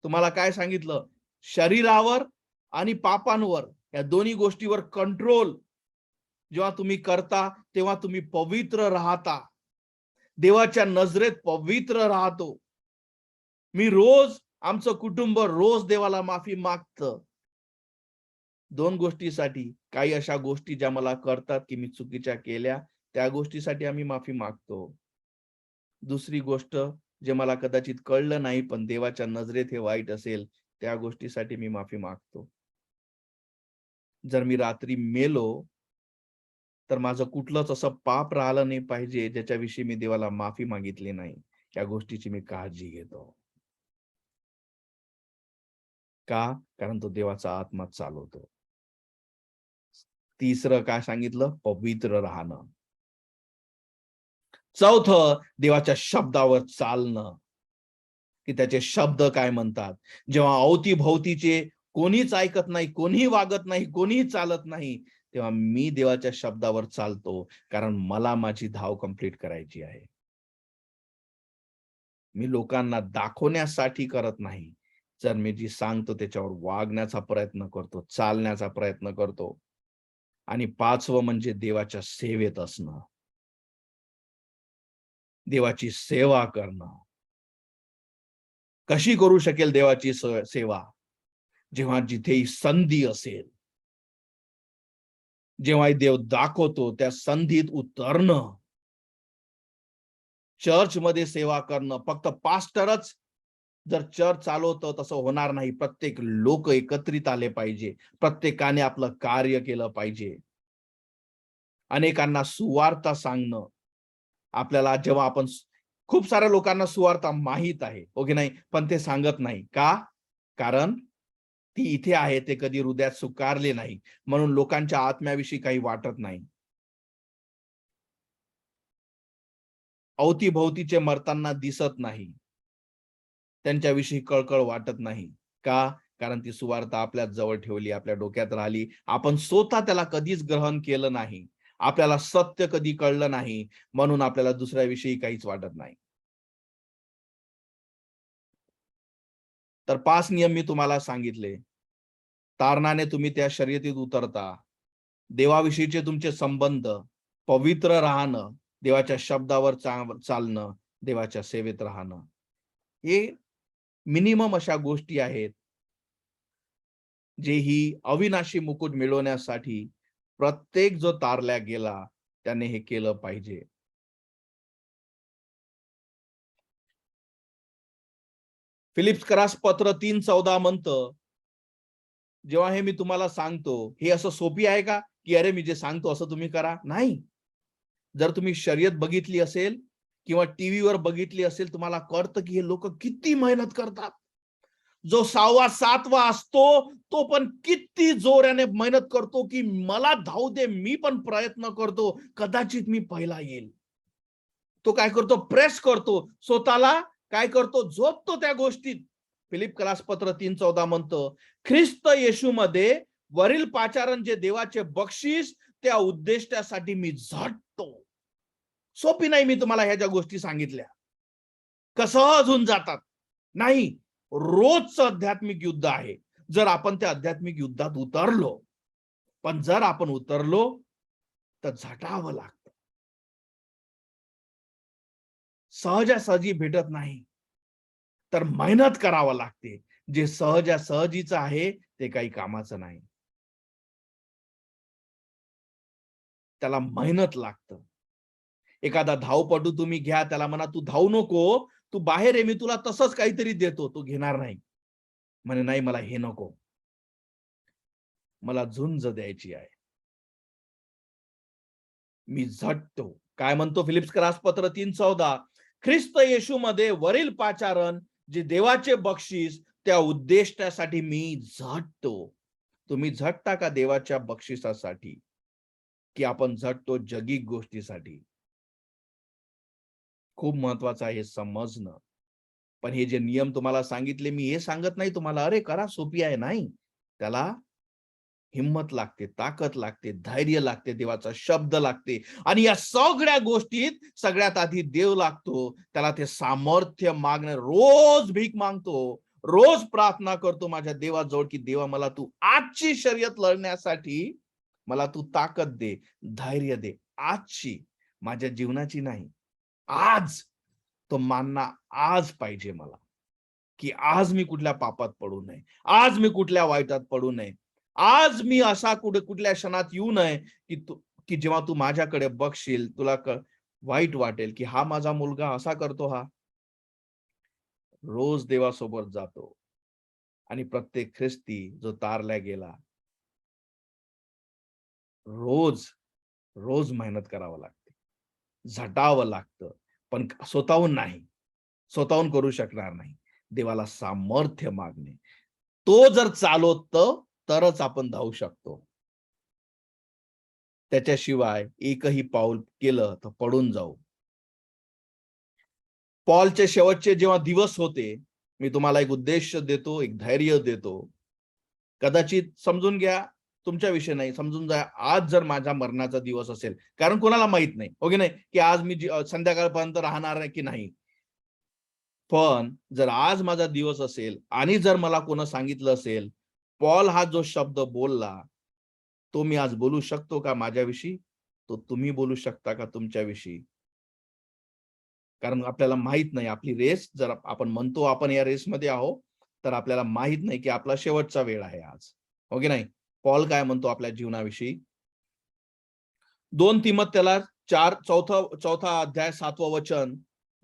तुम्हाला काय सांगितलं? शरीरावर आणि पापांवर, या दोन्ही गोष्टीवर कंट्रोल जेव्हा तुम्ही करता, तेव्हा तुम्ही पवित्र राहता, देवाच्या नजरेत पवित्र राहतो. मी रोज, आमचं कुटुंब रोज देवाला माफी मागतं. 2 गोष्टीसाठी. काही अशा गोष्टी ज्या मला करतात की मी चुकीच्या केल्या, त्या गोष्टीसाठी आम्ही माफी मागतो. दुसरी गोष्ट, जे मला कदाचित कळलं नाही पण देवाच्या नजरेत हे वाईट असेल, त्या गोष्टीसाठी मी माफी मागतो. जर मी रात्री मेलो, तर माझं कुठलंच असं पाप राहिलं नाही पाहिजे ज्याच्याविषयी मी देवाला माफी मागितली नाही. या गोष्टीची मी काळजी घेतो. का? कारण तो देवाचा आत्मा चालवतो. तिसरं काय सांगितलं? पवित्र राहणं. चौथं, देवाच्या शब्दावर चालणं, की त्याचे शब्द काय म्हणतात. जेव्हा अवतीभोवतीचे कोणीच ऐकत नाही, कोणीही वागत नाही, कोणीही चालत नाही, तेव्हा मी देवाच्या शब्दावर चालतो, कारण मला माझी धाव कंप्लीट करायची आहे. मी लोकांना दाखवण्यासाठी करत नाही. जर मी जी सांगतो त्याच्यावर वागण्याचा प्रयत्न करतो, चालण्याचा प्रयत्न करतो. आणि 5वं म्हणजे देवाच्या सेवेत असणं, देवाची सेवा करणं. कशी करू शकेल देवाची सेवा? जेव्हा जिथे संधी असेल, जेव्हा देव दाखवतो त्या संधीत उतरणं, चर्चमध्ये सेवा करणं, फक्त पास्टरच जर चर्च चालवतं तसं होणार नाही. प्रत्येक लोक एकत्रित आले पाहिजे. प्रत्येकाने आपलं कार्य केलं पाहिजे. अनेकांना सुवार्ता सांगणं. आपल्याला जेव्हा आपण खूप साऱ्या लोकांना सुवार्ता माहित आहे, हो की नाही, पण ते सांगत नाही. का? कारण ती इथे आहे, ते कधी हृदयात स्वीकारले नाही, म्हणून लोकांच्या आत्म्याविषयी काही वाटत नाही. अवतीभोवतीचे मरताना दिसत नाही, त्यांच्याविषयी कळकळ वाटत नाही. का? कारण ती सुवार्ता आपल्याच जवळ ठेवली, आपल्या डोक्यात राहिली. आपण स्वतः त्याला कधीच ग्रहण केलं नाही. आपल्याला सत्य कधी कळलं नाही, म्हणून आपल्याला दुसऱ्याविषयी काहीच वाटत नाही. तर 5 नियम मी तुम्हाला सांगितले. तारणाने तुम्ही त्या शर्यतीत उतरता. देवाविषयीचे तुमचे संबंध, पवित्र राहणं, देवाच्या शब्दावर चालणं, देवाच्या सेवेत राहणं. हे मिनिमम अशा गोष्टी आहेत, जे ही अविनाशी मुकुट मिळवण्यासाठी प्रत्येक जो तारल्या गेला त्याने हे केलं पाहिजे. फिलिप्सकरास पत्र 3:14 म्हणतं, जेव्हा हे मी तुम्हाला सांगतो, हे असं सोपी आहे का, की अरे मी जे सांगतो असं तुम्ही करा? नाही. जर तुम्ही शर्यत बघितली असेल किंवा टीव्हीवर बघितली असेल, तुम्हाला कळतं की हे लोक किती मेहनत करतात. जो 6वा 7वा असतो तो पण किती जोराने मेहनत करतो, की मला धावू दे, मी पण प्रयत्न करतो, कदाचित मी पहिला येईल. तो काय करतो? प्रेस करतो स्वतःला, काय करतो? झोपतो त्या गोष्टीत. फिलिप्पियस पत्र 3:14 म्हणतं, ख्रिस्त येशूमध्ये वरील पाचारण जे देवाचे बक्षीस, त्या उद्देशासाठी मी झटतो. सोपी नाही, मी तुम्हाला ह्या ज्या गोष्टी सांगितल्या कसं अजून जातात. नाही, रोजचं आध्यात्मिक युद्ध आहे. जर आपण त्या आध्यात्मिक युद्धात उतरलो, पण जर आपण उतरलो तर झटावं लागतं. सहजासहजी भेटत नाही, तर मेहनत करावं लागते. जे सहजासहजीचं आहे ते काही कामाचं नाही. त्याला मेहनत लागतं. एखादा धावपटू तुम्ही घ्या, त्याला म्हणा तू धावू नको, तू बाहेर ये, मी तुला तसंच काहीतरी देतो. तो घेणार नाही. म्हणे नाही, मला हे नको. मला झुंज द्यायची आहे. मी झटतो. काय म्हणतो फिलिप्पियस पत्र 3:14, ख्रिस्त येशूमध्ये वरील पाचारण जे देवाचे बक्षीस, त्या उद्देशासाठी मी झटतो. तुम्ही झटता का देवाच्या बक्षिसासाठी, की आपण झटतो जगी गोष्टीसाठी? खूप महत्वाचं आहे हे समजणं. पण हे जे नियम तुम्हाला सांगितले, मी हे सांगत नाही तुम्हाला अरे करा, सोपी आहे. नाही, त्याला हिम्मत लागते, ताकद लागते, धैर्य लागते, देवाचा शब्द लागते, आणि या सगळ्या गोष्टीत सगळ्यात आधी देव लागतो. त्याला ते सामर्थ्य मागणं, रोज भीक मागतो, रोज प्रार्थना करतो माझ्या देवाजवळ, की देवा मला तू आजची शर्यत लढण्यासाठी मला तू ताकद दे, धैर्य दे. आजची, माझ्या जीवनाची नाही. आज तो मानना आज पाहिजे मला, की आज मी कुठल्या पापात पडू नये, आज मी कुठल्या वाईटात पडू नये, आज मी असा कुठल्या क्षणात येऊ नये, की जेव्हा तू माझ्याकडे बघशील तुला वाईट वाटेल, की हा माझा मुलगा असा करतो, हा रोज देवासोबत जातो. आणि प्रत्येक ख्रिस्ती जो तारला गेला, रोज रोज मेहनत करावं लागते, झटावं लागतं, पण स्वतःहून नाही, स्वतःहून करू शकणार नाही. देवाला सामर्थ्य मागणे, तो जर चालवतो तरच आपण धावू शकतो. त्याच्याशिवाय एकही पाऊल केलं तर पडून जाऊ. पॉलचे शेवटचे जेव्हा दिवस होते, मी तुम्हाला एक उद्देश देतो, एक धैर्य देतो. कदाचित समजून घ्या, तुमच्या विषय नाही, समजून जा, आज जर माझा मरणाचा दिवस असेल, कारण कोणाला माहित नाही, हो की नाही, की आज मी संध्याकाळपर्यंत राहणार आहे की नाही. पण जर आज माझा दिवस असेल आणि जर मला कोण सांगितलं असेल, पॉल हा जो शब्द बोलला, तो मी आज बोलू शकतो का माझ्याविषयी? तो तुम्ही बोलू शकता का तुमच्याविषयी? कारण आपल्याला माहित नाही, आपली रेस जर आपण म्हणतो आपण या रेसमध्ये आहोत, तर आपल्याला माहित नाही की आपला शेवटचा वेळ आहे आज, हो की नाही. पॉल काय म्हणतो आपल्या जीवनाविषयी? 2 तीमुथेयुस 4 चौथा अध्याय 7वं वचन,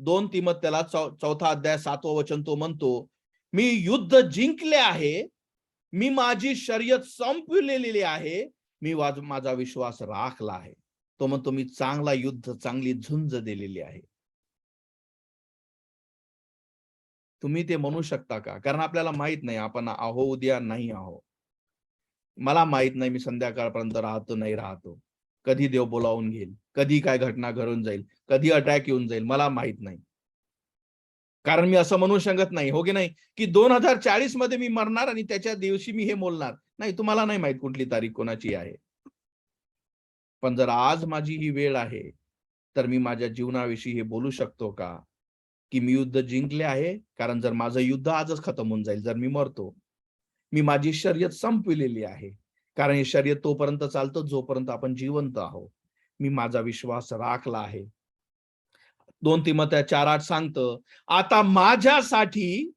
2 तिमोथेला 4 अध्याय 7 वचन तो म्हणतो, मी युद्ध जिंकले आहे, मी माझी शर्यत संपविलेली आहे, मी माझा विश्वास राखला आहे. तो म्हणतो मी चांगला युद्ध, चांगली झुंज दिलेली आहे. तुम्ही ते म्हणू शकता का? कारण आपल्याला माहित नाही आपण आहो उद्या नाही आहो. मला माहित नाही मी संध्याकाळपर्यंत राहतो नाही राहतो. कधी देव बोलावून घेईल, कधी काय घटना घडून जाईल, कधी अटॅक येऊन जाईल, मला माहित नाही. कारण मी असं म्हणू शकत नाही, हो की नाही, की 2040 मध्ये मी मरणार आणि त्याच्या दिवशी मी हे बोलणार नाही. तुम्हाला नाही माहित कुठली तारीख कोणाची आहे. पण जर आज माझी ही वेळ आहे, तर मी माझ्या जीवनाविषयी हे बोलू शकतो का, की मी युद्ध जिंकले आहे? कारण जर माझं युद्ध आजच खतम होऊन जाईल, जर मी मरतो. मी माझी शर्यत संपविलेली आहे. कारण ही शर्यत तोपर्यंत चालतं जोपर्यंत आपण जिवंत आहोत. मी माझा विश्वास राखला आहे. 2 तिमोथेया 4:8 सांगतं, आता माझ्यासाठी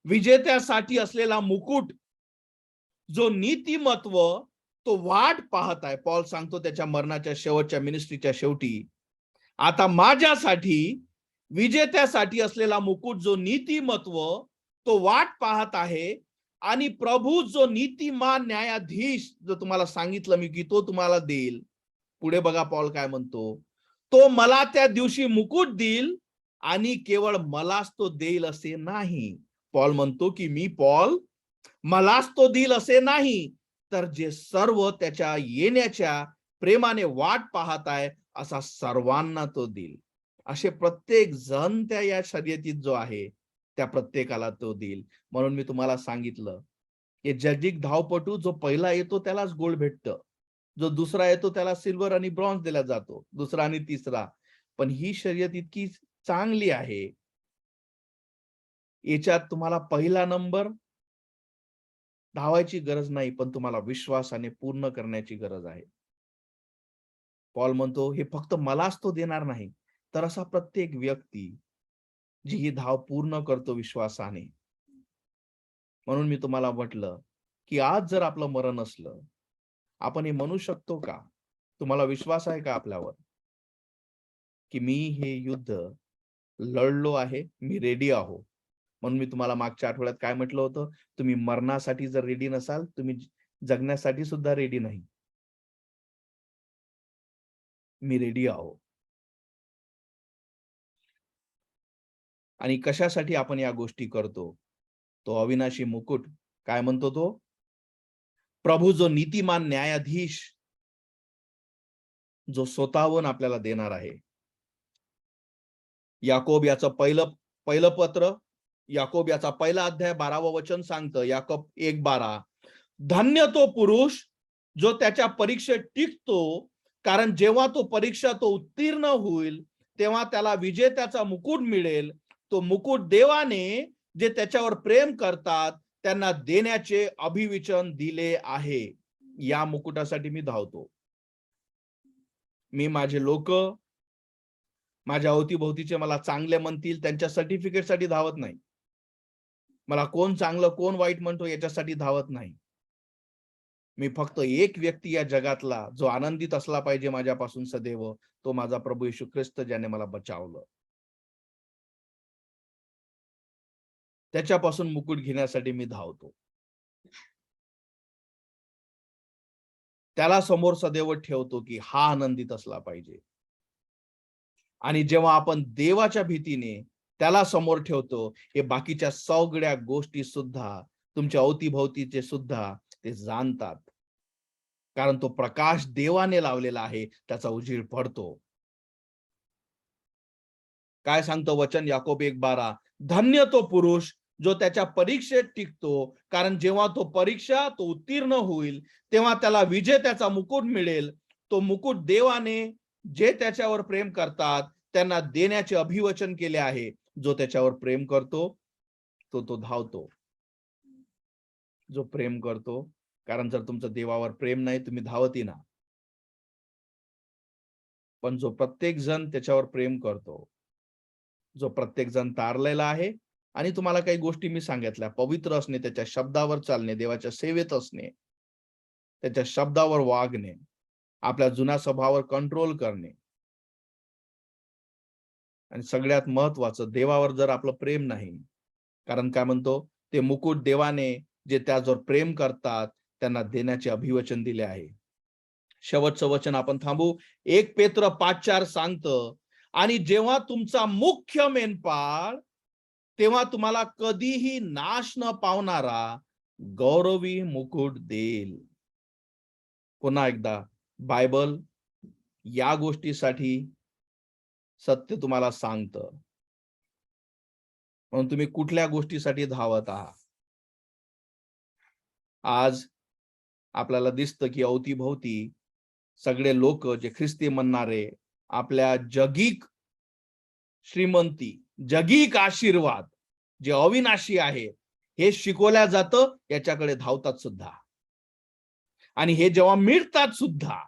विजेत्यासाठी असलेला मुकुट, जो नीतिमत्व तो वाट पाहत आहे. पॉल सांगतो त्याच्या मरणाच्या शेवटच्या मिनिस्ट्रीच्या शेवटी, आता माझ्यासाठी विजेत्यासाठी असलेला मुकुट जो नीतिमत्व तो वाट पाहत आहे आणि प्रभू जो नीतिमान न्यायाधीश जो तुम्हाला सांगितलं मी की तो तुम्हाला देईल. पुढे बघा पॉल काय म्हणतो, तो मला त्या दिवशी मुकुट देईल आणि केवळ मलाच तो देईल असे नाही. पॉल म्हणतो की मी पॉल मलाच तो देईल असे नाही, तर जे सर्व त्याच्या येण्याच्या प्रेमाने वाट पाहत आहे असा सर्वांना तो देईल. असे प्रत्येक जण त्या या शर्यतीत जो आहे त्या प्रत्येकाला तो देईल. म्हणून मी तुम्हाला सांगितलं, की जगजिक धावपटू जो पहिला येतो त्यालाच गोल्ड भेटतं, जो दुसरा येतो त्याला सिल्वर आणि ब्रॉन्झ दिला जातो, दुसरा आणि तिसरा. पण ही शर्यत इतकी चांगली आहे, याच्यात तुम्हाला पहिला नंबर धावायची गरज नाही, पण तुम्हाला विश्वासाने पूर्ण करण्याची गरज आहे. पॉल म्हणतो हे फक्त मलाच तो देणार नाही, तर असा प्रत्येक व्यक्ती जी ही धाव पूर्ण करतो विश्वासाने. म्हणून मी तुम्हाला म्हटलं, की आज जर आपलं मरण असलं, आपण हे म्हणू शकतो का? तुम्हाला विश्वास आहे का आपल्यावर? की मी हे युद्ध लढलो आहे, मी रेडी आहो. म्हणून मी तुम्हाला मागच्या आठवड्यात काय म्हटलं होतं, तुम्ही मरणासाठी जर रेडी नसाल, तुम्ही जगण्यासाठी सुद्धा रेडी नाही. मी रेडी आहो. आणि कशासाठी आपण या गोष्टी करतो? तो अविनाशी मुकुट काय म्हणतो तो? प्रभू जो नीतिमान न्यायाधीश जो स्वतःहून आपल्याला देणार आहे. याकोब याचं पहिलं पत्र, याकोब याचा पहिला अध्याय 12वं वचन सांगतं, याकोब 1:12, धन्य तो पुरुष जो त्याच्या परीक्षेत टिकतो, कारण जेव्हा तो परीक्षा तो उत्तीर्ण होईल तेव्हा त्याला विजेत्याचा मुकुट मिळेल. तो मुकुट देवाने जे त्याच्यावर प्रेम करतात त्यांना देण्याचे अभिवचन दिले आहे. या मुकुटासाठी मी धावतो. मी माझे लोक माझ्या अवतीभोवतीचे मला चांगले म्हणतील त्यांच्या सर्टिफिकेटसाठी धावत नाही. मला कोण चांगलं कोण वाईट म्हणतो याच्यासाठी धावत नाही. मी फक्त एक व्यक्ती या जगातला जो आनंदित असला पाहिजे माझ्यापासून सदैव, तो माझा प्रभू येशू ख्रिस्त ज्याने मला बचावलं. त्याच्यापासून मुकुट घेण्यासाठी मी धावतो. त्याला समोर सदैव ठेवतो की हा आनंदित असला पाहिजे. आणि जेव्हा आपण देवाच्या भीतीने त्याला समोर ठेवतो, हे बाकीच्या सगळ्या गोष्टी सुद्धा तुमच्या अवतीभोवतीचे सुद्धा ते जाणतात. कारण तो प्रकाश देवाने लावलेला आहे, त्याचा उजेड पडतो. काय सांगतो वचन याकोब 1:12, धन्य तो पुरुष जो त्याच्या परीक्षेत टिकतो, कारण जेव्हा तो परीक्षा तो उत्तीर्ण होईल तेव्हा त्याला विजेत्याचा मुकुट मिळेल. तो मुकुट देवाने जे त्याच्यावर प्रेम करतात त्यांना देण्याचे अभिवचन केले आहे. जो त्याच्यावर प्रेम करतो तो धावतो. जो प्रेम करतो, कारण जर तुमचं देवावर प्रेम नाही तुम्ही धावती ना. पण जो प्रत्येक जण त्याच्यावर प्रेम करतो, जो प्रत्येक जण तारलेला आहे आणि तुम्हाला काही गोष्टी मी सांगितल्या, पवित्र असणे, त्याच्या शब्दावर चालणे, देवाच्या सेवेत असणे, त्याच्या शब्दावर वागणे, आपल्या जुन्या स्वभावावर कंट्रोल करणे आणि सगळ्यात महत्वाचं, देवावर जर आपलं प्रेम नाही, कारण काय म्हणतो, ते मुकुट देवाने जे त्याच्यावर प्रेम करतात त्यांना देण्याचे अभिवचन दिले आहे. शेवटचं वचन आपण थांबू. 1 पेत्र 5:4 सांगतं, आणि जेव्हा तुमचा मुख्य मेंढपाळ, तेव्हा तुम्हाला कधीही नाश न पावणारा गौरवी मुकुट देईल. पुन्हा एकदा बायबल या गोष्टीसाठी सत्य तुम्हाला सांगतं. म्हणून तुम्ही कुठल्या गोष्टीसाठी धावत आहात? आज आपल्याला दिसतं की अवतीभोवती सगळे लोक जे ख्रिस्ती म्हणणारे आपल्या जगिक श्रीमंती, जगिक आशीर्वाद जे अविनाशी आहे हे शिकवल्या जातं, याच्याकडे धावतात सुद्धा. आणि हे जेव्हा मिळतात सुद्धा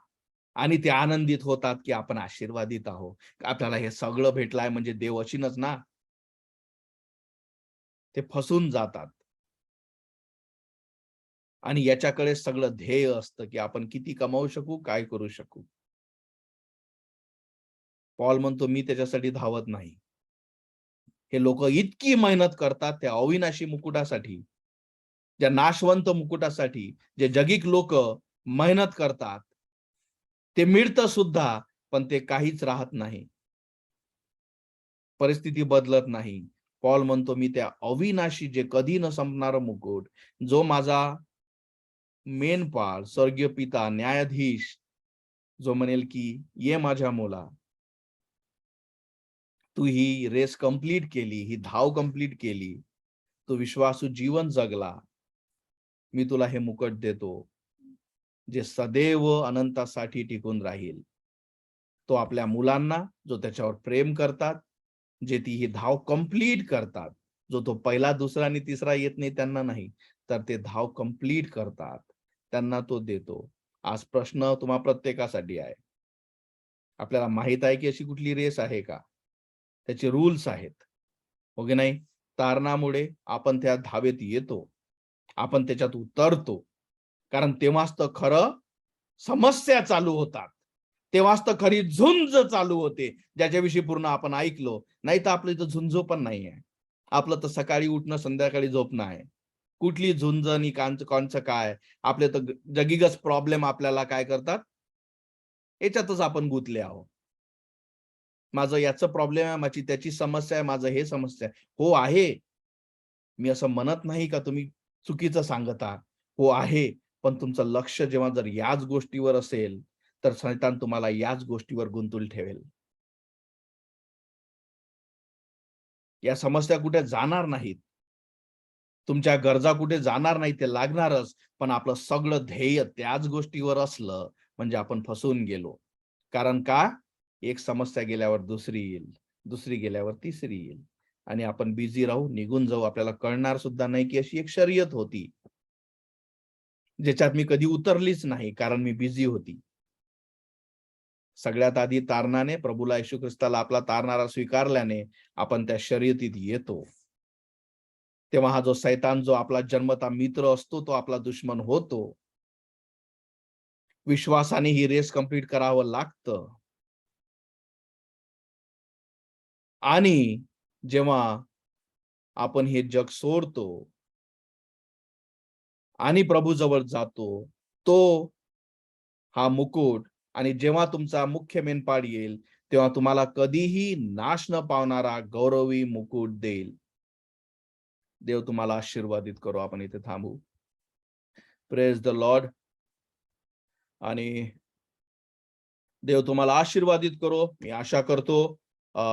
आणि ते आनंदित होतात की आपण आशीर्वादित आहोत, आपल्याला हे सगळं भेटलंय म्हणजे देव अशीनच ना. ते फसून जातात आणि याच्याकडे सगळं ध्येय असतं की आपण किती कमावू शकू, काय करू शकू. पॉल म्हणतो मी त्याच्यासाठी धावत नाही. हे लोक इतकी मेहनत करतात त्या अविनाशी मुकुटासाठी, ज्या नाशवंत मुकुटासाठी जे जगिक लोक मेहनत करतात, ते मिळतं सुद्धा पण ते काहीच राहत नाही, परिस्थिती बदलत नाही. पॉल म्हणतो मी त्या अविनाशी जे कधी न संपणारं मुकुट, जो माझा मेनपाळ, स्वर्गीय पिता, न्यायाधीश, जो म्हणेल की ये माझ्या मुला, तू ही रेस कंप्लीट केली, ही धाव कंप्लीट केली, तू विश्वासू जीवन जगला, मी तुला हे मुकुट देतो जे सदैव अनंतासाठी टिकून राहील. तो आपल्या मुलांना, जो त्याच्यावर प्रेम करतात, जे ती ही धाव कंप्लीट करतात, जो तो पहिला, दुसरा आणि तिसरा येत नाही त्यांना नाही, तर ते धाव कंप्लीट करतात, त्यांना तो देतो. आज प्रश्न तुम्हा प्रत्येकासाठी आहे. आपल्याला माहित आहे की अशी कुठली रेस आहे का? त्याचे रूल्स आहेत, हो की नाही? तारणामुळे आपण त्या धावेत येतो, आपण त्याच्यात उतरतो, कारण तेव्हाच तर खरं समस्या चालू होतात, तेव्हाच तर खरी झुंज चालू होते, ज्याच्याविषयी पूर्ण आपण ऐकलो. नाही तर आपलं इथं झुंज पण नाहीये. आपलं तर सकाळी उठणं, संध्याकाळी झोपणं आहे. कुठली झुंज आणि कोणचं काय? आपले तर जगिगच प्रॉब्लेम आपल्याला काय करतात, याच्यातच आपण गुंतले आहोत. माझं याचं प्रॉब्लेम आहे, माझी त्याची समस्या आहे, माझं हे समस्या आहे. हो आहे. मी असं म्हणत नाही का तुम्ही चुकीचं सांगत आहात. हो आहे. पण तुमचं लक्ष जेव्हा जर याच गोष्टीवर असेल, तर शैतान तुम्हाला याच गोष्टीवर गुंतून ठेवेल. या समस्या कुठे जाणार नाहीत. तुमच्या गरजा कुठे जाणार नाहीत, ते लागणारच. पण आपलं सगळं ध्येय त्याच गोष्टीवर असलं, म्हणजे आपण फसून गेलो. कारण का? एक समस्या गेल्यावर दुसरी येईल, दुसरी गेल्यावर तिसरी येईल आणि आपण बिझी राहू, निघून जाऊ. आपल्याला कळणार सुद्धा नाही की अशी एक शर्यत होती, ज्याच्यात मी कधी उतरलीच नाही, कारण मी बिझी होती. सगळ्यात आधी तारणाने प्रभूला येशू ख्रिस्ताला आपला तारणारा स्वीकारल्याने आपण त्या शर्यतीत येतो. तेव्हा हा जो सैतान, जो आपला जन्मता मित्र असतो, तो आपला दुश्मन होतो. विश्वासाने ही रेस कंप्लीट करावं लागतं. आणि जेव्हा आपण हे जग सोडतो आणि प्रभू जवळ जातो, तो हा मुकुट, आणि जेव्हा तुमचा मुख्य मेंढपाळ येईल, तेव्हा तुम्हाला कधीही नाश न पावणारा गौरवी मुकुट देईल. देव तुम्हाला आशीर्वादित करो. आपण इथे थांबू. Praise the Lord. आणि देव तुम्हाला आशीर्वादित करो. मी आशा करतो